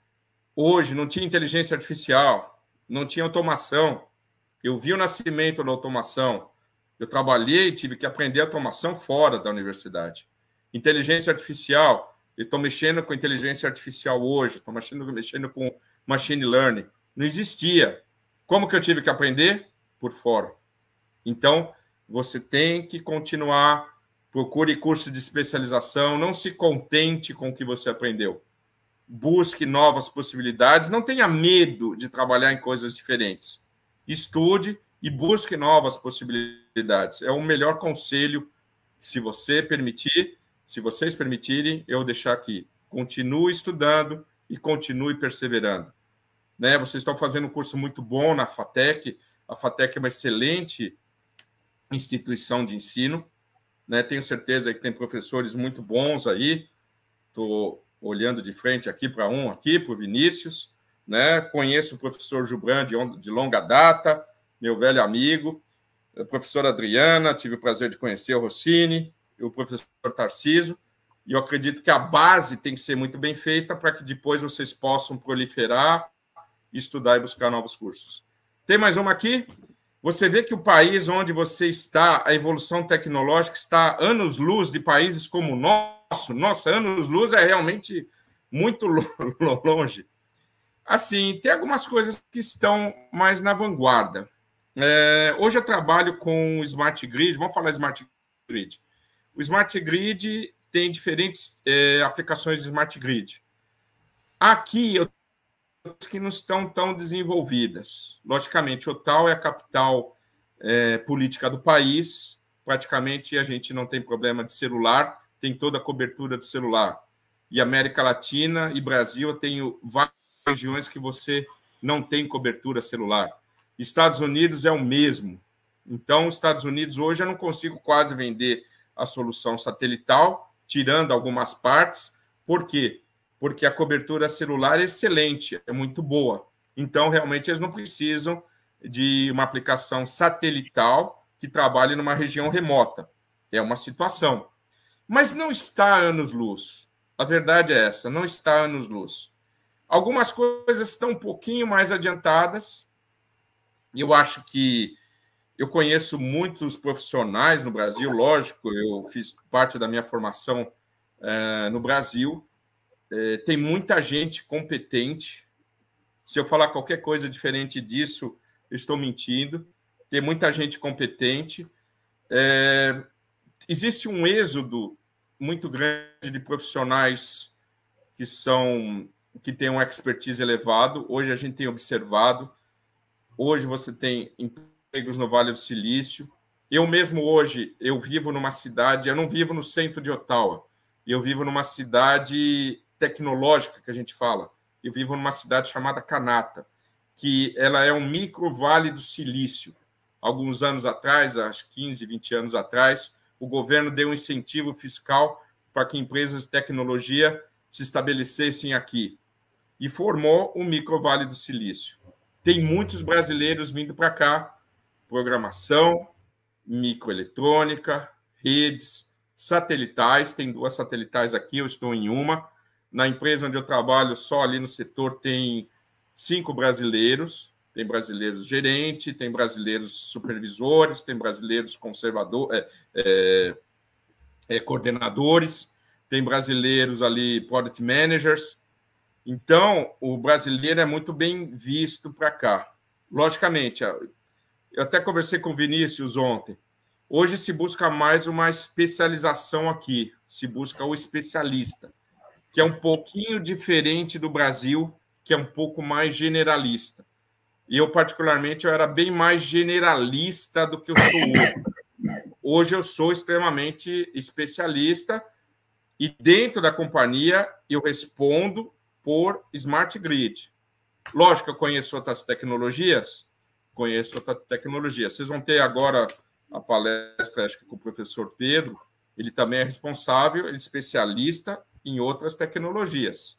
Hoje não tinha inteligência artificial, não tinha automação. Eu vi o nascimento da automação. Eu trabalhei e tive que aprender automação fora da universidade. Inteligência artificial, eu estou mexendo com inteligência artificial hoje, estou mexendo com machine learning. Não existia. Como que eu tive que aprender? Por fora. Então, você tem que continuar, procure curso de especialização, não se contente com o que você aprendeu. Busque novas possibilidades, não tenha medo de trabalhar em coisas diferentes. Estude e busque novas possibilidades. É o melhor conselho, se você permitir, se vocês permitirem, eu deixar aqui. Continue estudando e continue perseverando. Né? Vocês estão fazendo um curso muito bom na FATEC. A FATEC é uma excelente instituição de ensino. Né? Tenho certeza que tem professores muito bons aí. Estou olhando de frente aqui para o Vinícius. Né? Conheço o professor Gilbran de longa data, meu velho amigo. A professora Adriana, tive o prazer de conhecer o Rossini, e o professor Tarciso. E eu acredito que a base tem que ser muito bem feita para que depois vocês possam proliferar, estudar e buscar novos cursos. Tem mais uma aqui? Você vê que o país onde você está, a evolução tecnológica está anos-luz de países como o nosso. Nossa, anos-luz é realmente muito longe. Assim, tem algumas coisas que estão mais na vanguarda. Hoje eu trabalho com o Smart Grid. Vamos falar de Smart Grid. O Smart Grid tem diferentes aplicações de Smart Grid. Aqui, eu que não estão tão desenvolvidas. Logicamente, Otal é a capital política do país. Praticamente, a gente não tem problema de celular, tem toda a cobertura de celular. E América Latina e Brasil, eu tenho várias regiões que você não tem cobertura celular. Estados Unidos é o mesmo. Então, Estados Unidos, hoje, eu não consigo quase vender a solução satelital, tirando algumas partes. Por quê? Porque a cobertura celular é excelente, é muito boa. Então, realmente, eles não precisam de uma aplicação satelital que trabalhe numa região remota. É uma situação. Mas não está a anos-luz. A verdade é essa, não está a anos-luz. Algumas coisas estão um pouquinho mais adiantadas. Eu acho que eu conheço muitos profissionais no Brasil, lógico, eu fiz parte da minha formação no Brasil. Tem muita gente competente. Se eu falar qualquer coisa diferente disso, eu estou mentindo. Tem muita gente competente. Existe um êxodo muito grande de profissionais que têm uma expertise elevado. Hoje a gente tem observado. Hoje você tem empregos no Vale do Silício. Eu mesmo hoje, eu vivo numa cidade, eu não vivo no centro de Ottawa, eu vivo numa cidade tecnológica, que a gente fala. Eu vivo numa cidade chamada Kanata, que ela é um micro Vale do Silício. Alguns anos atrás, acho 15, 20 anos atrás, o governo deu um incentivo fiscal para que empresas de tecnologia se estabelecessem aqui e formou o micro Vale do Silício. Tem muitos brasileiros vindo para cá, programação, microeletrônica, redes, satelitais. Tem 2 satelitais aqui, eu estou em uma. Na empresa onde eu trabalho, só ali no setor, tem 5 brasileiros. Tem brasileiros gerentes, tem brasileiros supervisores, tem brasileiros coordenadores, tem brasileiros ali, product managers. Então, o brasileiro é muito bem visto para cá. Logicamente, eu até conversei com o Vinícius ontem. Hoje se busca mais uma especialização aqui, se busca o especialista, que é um pouquinho diferente do Brasil, que é um pouco mais generalista. E eu, particularmente, eu era bem mais generalista do que eu sou hoje. Hoje eu sou extremamente especialista e dentro da companhia eu respondo por Smart Grid. Lógico, eu conheço outras tecnologias. Vocês vão ter agora a palestra, acho que com o professor Pedro. Ele também é responsável, ele é especialista em outras tecnologias.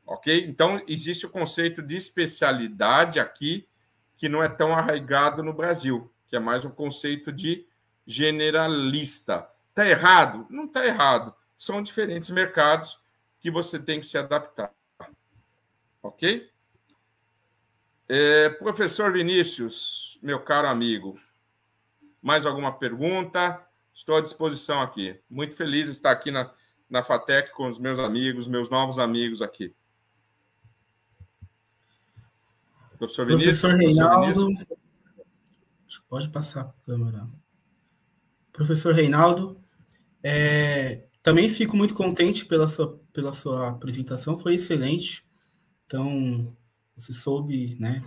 Ok? Então, existe o conceito de especialidade aqui, que não é tão arraigado no Brasil, que é mais um conceito de generalista. Está errado? Não está errado. São diferentes mercados que você tem que se adaptar. Ok? Professor Vinícius, meu caro amigo, mais alguma pergunta? Estou à disposição aqui. Muito feliz de estar aqui na FATEC com os meus amigos, meus novos amigos aqui. Professor Vinícius? Professor Reinaldo. Pode passar a câmera. Professor Reinaldo, também fico muito contente pela sua apresentação, foi excelente. Então, você soube, né,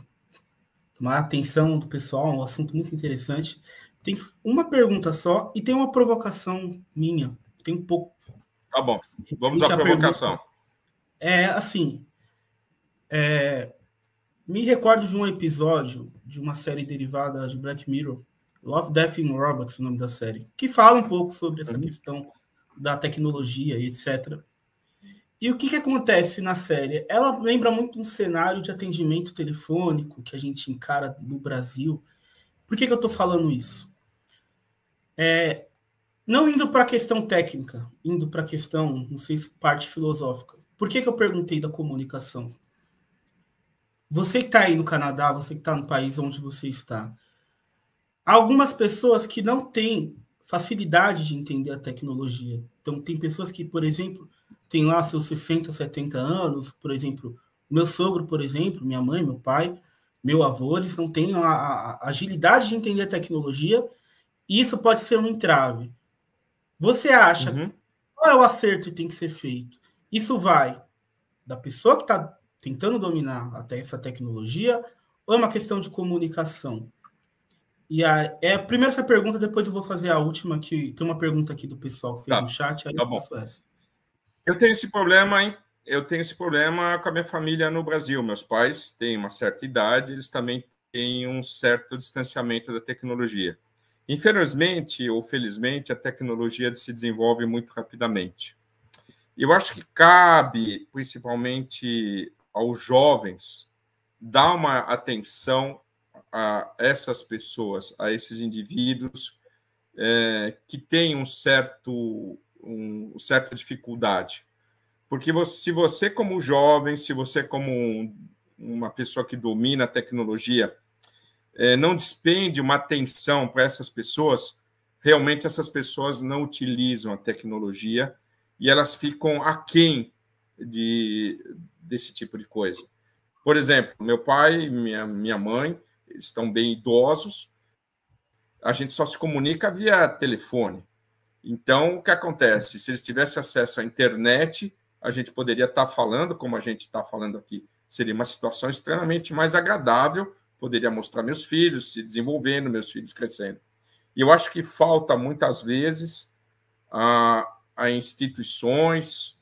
tomar a atenção do pessoal, um assunto muito interessante. Tem uma pergunta só e tem uma provocação minha. Tem um pouco. Tá bom, vamos à provocação. Me recordo de um episódio de uma série derivada de Black Mirror, Love, Death and Robots, o nome da série, que fala um pouco sobre essa questão da tecnologia e etc. E o que acontece na série? Ela lembra muito um cenário de atendimento telefônico que a gente encara no Brasil. Por que eu estou falando isso? Não indo para a questão técnica, indo para a questão, não sei se parte filosófica. Por que eu perguntei da comunicação? Você que está aí no Canadá, você que está no país onde você está, há algumas pessoas que não têm facilidade de entender a tecnologia. Então, tem pessoas que, por exemplo, têm lá seus 60, 70 anos, por exemplo, meu sogro, por exemplo, minha mãe, meu pai, meu avô, eles não têm a agilidade de entender a tecnologia, e isso pode ser um entrave. Você acha qual é o acerto que tem que ser feito? Isso vai da pessoa que está tentando dominar até essa tecnologia, ou é uma questão de comunicação? E primeiro essa pergunta, depois eu vou fazer a última, que tem uma pergunta aqui do pessoal que fez no chat, aí eu faço essa. Eu tenho esse problema, hein? Eu tenho esse problema com a minha família no Brasil. Meus pais têm uma certa idade, eles também têm um certo distanciamento da tecnologia. Infelizmente ou felizmente, a tecnologia se desenvolve muito rapidamente. Eu acho que cabe, principalmente aos jovens, dar uma atenção a essas pessoas, a esses indivíduos que têm certa dificuldade? Porque se você, como jovem, se você, como uma pessoa que domina a tecnologia, não despende uma atenção para essas pessoas, realmente essas pessoas não utilizam a tecnologia e elas ficam aquém desse tipo de coisa. Por exemplo, meu pai e minha mãe estão bem idosos, a gente só se comunica via telefone. Então, o que acontece? Se eles tivessem acesso à internet, a gente poderia estar falando como a gente está falando aqui. Seria uma situação extremamente mais agradável, poderia mostrar meus filhos se desenvolvendo, meus filhos crescendo. E eu acho que falta, muitas vezes, a instituições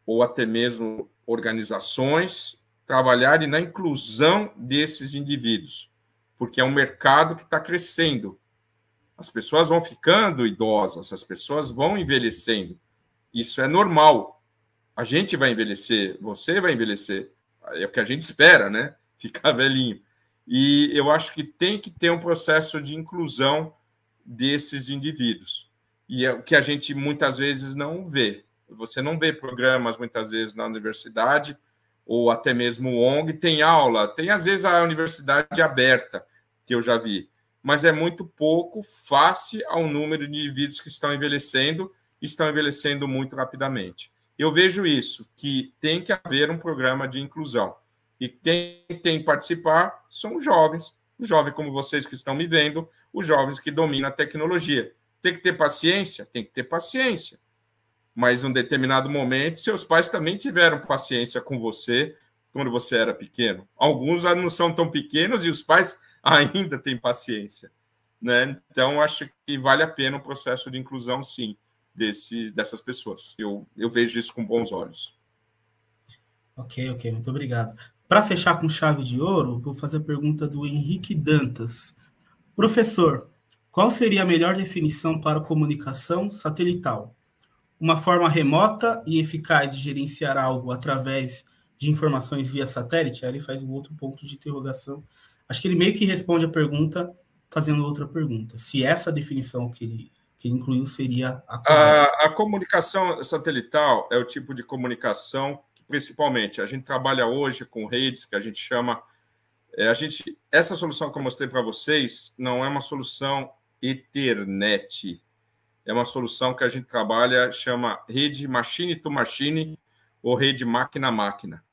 ou até mesmo organizações trabalharem na inclusão desses indivíduos, porque é um mercado que está crescendo. As pessoas vão ficando idosas, as pessoas vão envelhecendo. Isso é normal. A gente vai envelhecer, você vai envelhecer. É o que a gente espera, né? Ficar velhinho. E eu acho que tem que ter um processo de inclusão desses indivíduos. E é o que a gente muitas vezes não vê. Você não vê programas, muitas vezes, na universidade, ou até mesmo ONG, tem aula. Tem, às vezes, a universidade aberta, que eu já vi. Mas é muito pouco face ao número de indivíduos que estão envelhecendo muito rapidamente. Eu vejo isso, que tem que haver um programa de inclusão. E quem tem que participar são os jovens como vocês que estão me vendo, os jovens que dominam a tecnologia. Tem que ter paciência? Tem que ter paciência. Mas, em um determinado momento, seus pais também tiveram paciência com você quando você era pequeno. Alguns já não são tão pequenos e os pais ainda têm paciência, né? Então, acho que vale a pena o processo de inclusão, sim, dessas pessoas. Eu vejo isso com bons olhos. Ok, muito obrigado. Para fechar com chave de ouro, vou fazer a pergunta do Henrique Dantas. Professor, qual seria a melhor definição para comunicação satelital? Uma forma remota e eficaz de gerenciar algo através de informações via satélite? Aí ele faz um outro ponto de interrogação. Acho que ele meio que responde a pergunta fazendo outra pergunta. Se essa definição que ele incluiu seria a correta. A comunicação satelital é o tipo de comunicação que, principalmente, a gente trabalha hoje com redes que a gente chama... essa solução que eu mostrei para vocês não é uma solução Ethernet. É uma solução que a gente trabalha, chama rede machine-to-machine ou rede máquina-máquina.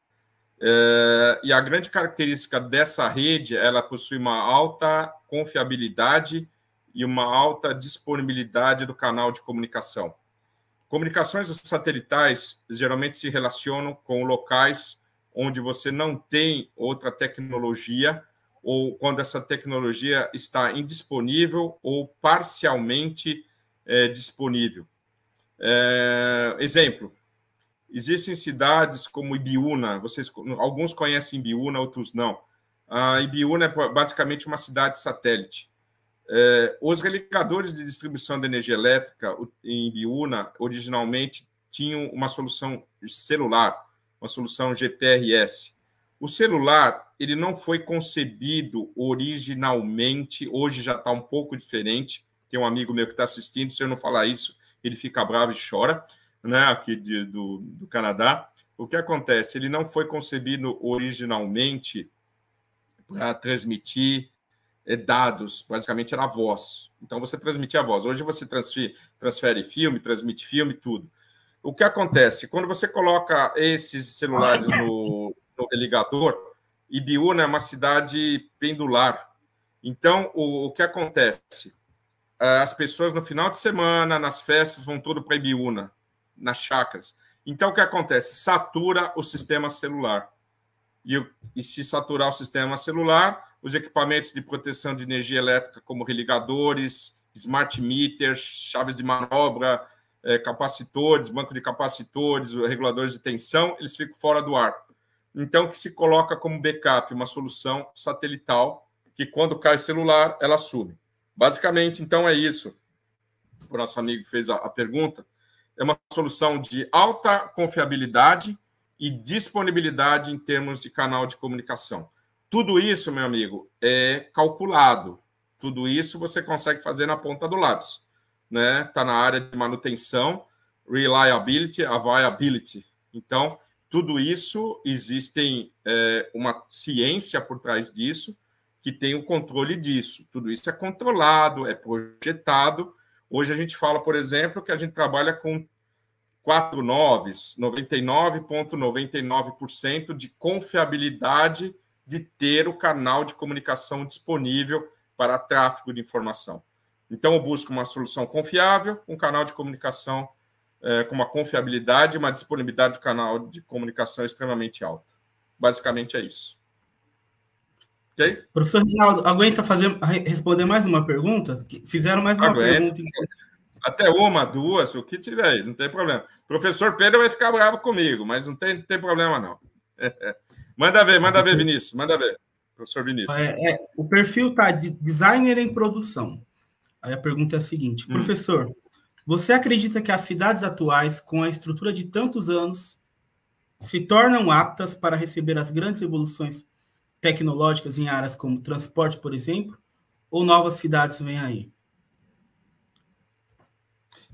E a grande característica dessa rede, ela possui uma alta confiabilidade e uma alta disponibilidade do canal de comunicação. Comunicações satelitais geralmente se relacionam com locais onde você não tem outra tecnologia ou quando essa tecnologia está indisponível ou parcialmente disponível. Exemplo, existem cidades como Ibiúna, alguns conhecem Ibiúna, outros não. A Ibiúna é basicamente uma cidade satélite. Os religadores de distribuição de energia elétrica em Ibiúna, originalmente, tinham uma solução celular, uma solução GPRS. O celular ele não foi concebido originalmente, hoje já está um pouco diferente. Tem um amigo meu que está assistindo, se eu não falar isso, ele fica bravo e chora, né, aqui do Canadá. O que acontece? Ele não foi concebido originalmente para transmitir dados, basicamente era a voz. Então, você transmitia a voz. Hoje você transfere filme, transmite filme, tudo. O que acontece? Quando você coloca esses celulares no religador, Ibiúna é uma cidade pendular. Então, o que acontece? As pessoas no final de semana, nas festas, vão tudo para Ibiúna, nas chácaras. Então, o que acontece? Satura o sistema celular. E se saturar o sistema celular, os equipamentos de proteção de energia elétrica, como religadores, smart meters, chaves de manobra, capacitores, banco de capacitores, reguladores de tensão, eles ficam fora do ar. Então, que se coloca como backup uma solução satelital, que quando cai celular, ela sube. Basicamente, então, é isso. O nosso amigo fez a pergunta. É uma solução de alta confiabilidade e disponibilidade em termos de canal de comunicação. Tudo isso, meu amigo, é calculado. Tudo isso você consegue fazer na ponta do lápis. Está na área de manutenção, reliability, availability. Então, tudo isso, existem uma ciência por trás disso, que tem o controle disso. Tudo isso é controlado, é projetado. Hoje a gente fala, por exemplo, que a gente trabalha com 4 noves, 99,99% de confiabilidade de ter o canal de comunicação disponível para tráfego de informação. Então, eu busco uma solução confiável, um canal de comunicação com uma confiabilidade e uma disponibilidade do canal de comunicação extremamente alta. Basicamente é isso. Ok? Professor Reinaldo, aguenta responder mais uma pergunta? Fizeram mais uma pergunta. Até uma, duas, o que tiver aí, não tem problema. O professor Pedro vai ficar bravo comigo, mas não tem problema, não. Manda ver, Vinícius, manda ver. Professor Vinícius. O perfil está de designer em produção. Aí a pergunta é a seguinte: professor, você acredita que as cidades atuais, com a estrutura de tantos anos, se tornam aptas para receber as grandes evoluções tecnológicas em áreas como transporte, por exemplo, ou novas cidades vêm aí?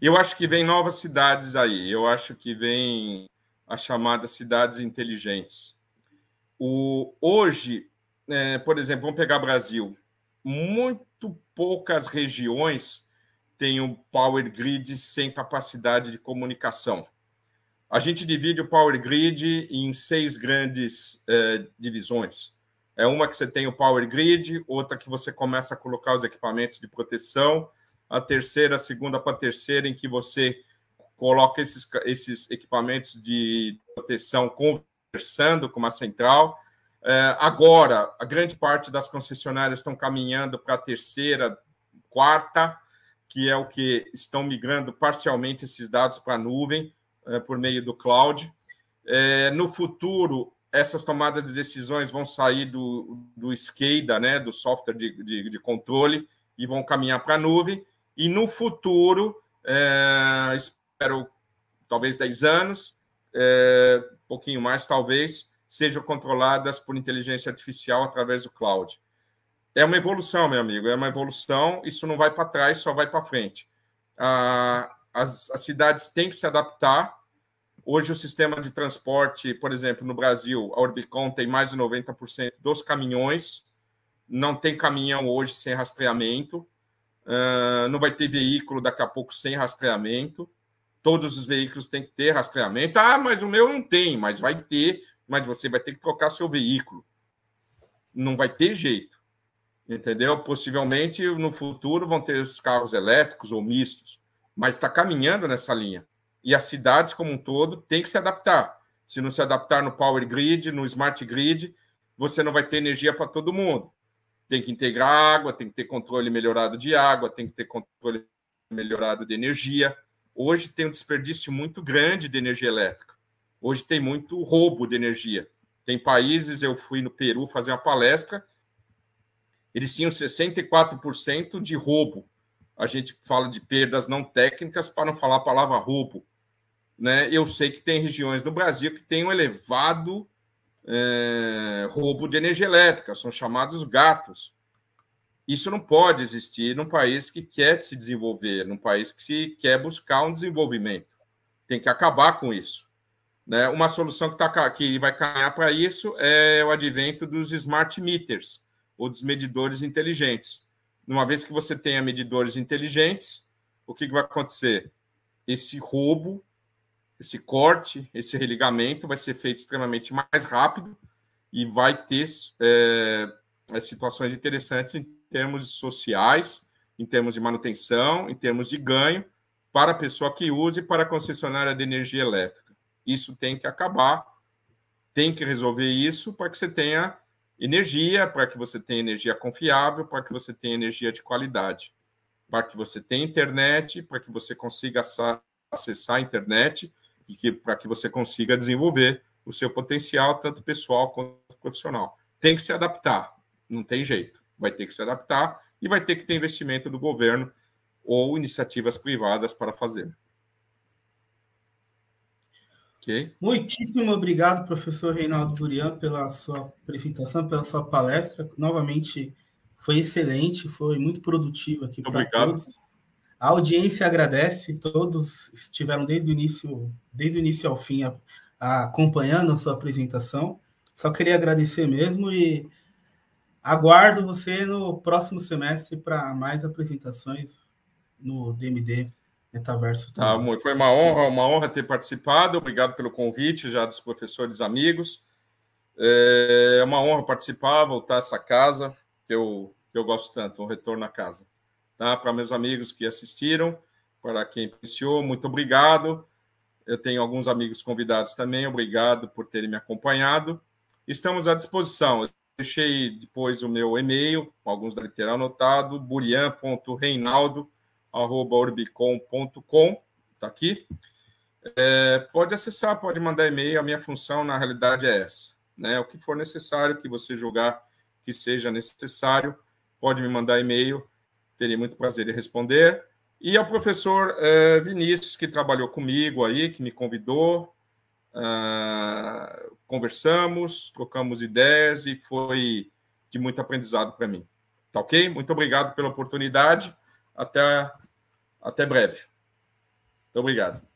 Eu acho que vem novas cidades aí. Eu acho que vem as chamadas cidades inteligentes. Hoje, por exemplo, vamos pegar Brasil. Muito poucas regiões têm um power grid sem capacidade de comunicação. A gente divide o power grid em 6 grandes divisões. Uma que você tem o power grid, outra que você começa a colocar os equipamentos de proteção, a terceira, a segunda para a terceira, em que você coloca esses equipamentos de proteção conversando com uma central. Agora, a grande parte das concessionárias estão caminhando para a terceira, quarta, que é o que estão migrando parcialmente esses dados para a nuvem, por meio do cloud. No futuro, essas tomadas de decisões vão sair do SCADA, do software de controle, e vão caminhar para a nuvem. E no futuro, espero talvez 10 anos, um pouquinho mais talvez, sejam controladas por inteligência artificial através do cloud. É uma evolução, meu amigo, é uma evolução, isso não vai para trás, só vai para frente. As cidades têm que se adaptar. Hoje, o sistema de transporte, por exemplo, no Brasil, a Orbicon tem mais de 90% dos caminhões. Não tem caminhão hoje sem rastreamento. Não vai ter veículo daqui a pouco sem rastreamento. Todos os veículos têm que ter rastreamento. Mas o meu não tem, mas vai ter. Mas você vai ter que trocar seu veículo. Não vai ter jeito. Entendeu? Possivelmente, no futuro, vão ter os carros elétricos ou mistos. Mas está caminhando nessa linha. E as cidades, como um todo, têm que se adaptar. Se não se adaptar no Power Grid, no Smart Grid, você não vai ter energia para todo mundo. Tem que integrar água, tem que ter controle melhorado de água, tem que ter controle melhorado de energia. Hoje tem um desperdício muito grande de energia elétrica. Hoje tem muito roubo de energia. Tem países, eu fui no Peru fazer uma palestra, eles tinham 64% de roubo. A gente fala de perdas não técnicas para não falar a palavra roubo. Eu sei que tem regiões do Brasil que têm um elevado roubo de energia elétrica, são chamados gatos. Isso não pode existir num país que quer se desenvolver, num país que quer buscar um desenvolvimento. Tem que acabar com isso. Uma solução que vai caminhar para isso é o advento dos smart meters, ou dos medidores inteligentes. Uma vez que você tenha medidores inteligentes, o que vai acontecer? Esse roubo, esse corte, esse religamento vai ser feito extremamente mais rápido e vai ter situações interessantes em termos sociais, em termos de manutenção, em termos de ganho para a pessoa que use e para a concessionária de energia elétrica. Isso tem que acabar, tem que resolver isso para que você tenha energia, para que você tenha energia confiável, para que você tenha energia de qualidade, para que você tenha internet, para que você consiga acessar a internet e para que você consiga desenvolver o seu potencial, tanto pessoal quanto profissional. Tem que se adaptar, não tem jeito. Vai ter que se adaptar e vai ter que ter investimento do governo ou iniciativas privadas para fazer. Ok? Muitíssimo obrigado, professor Reinaldo Burian, pela sua apresentação, pela sua palestra. Novamente, foi excelente, foi muito produtivo aqui para Obrigado. todos. A audiência agradece, todos estiveram desde o início ao fim acompanhando a sua apresentação. Só queria agradecer mesmo e aguardo você no próximo semestre para mais apresentações no DMD Metaverso também. Foi uma honra ter participado. Obrigado pelo convite já dos professores amigos. É uma honra participar, voltar a essa casa que eu gosto tanto, um retorno à casa. Tá? Para meus amigos que assistiram, para quem apreciou, muito obrigado. Eu tenho alguns amigos convidados também, obrigado por terem me acompanhado. Estamos à disposição. Eu deixei depois o meu e-mail, alguns devem ter anotado, burian.reinaldo@orbicon.com, está aqui. Pode acessar, pode mandar e-mail, a minha função, na realidade, é essa. Né? O que for necessário, que você julgar que seja necessário, pode me mandar e-mail, terei muito prazer em responder. E ao professor Vinícius, que trabalhou comigo aí, que me convidou, conversamos, trocamos ideias e foi de muito aprendizado para mim. Tá ok? Muito obrigado pela oportunidade. Até breve. Muito obrigado.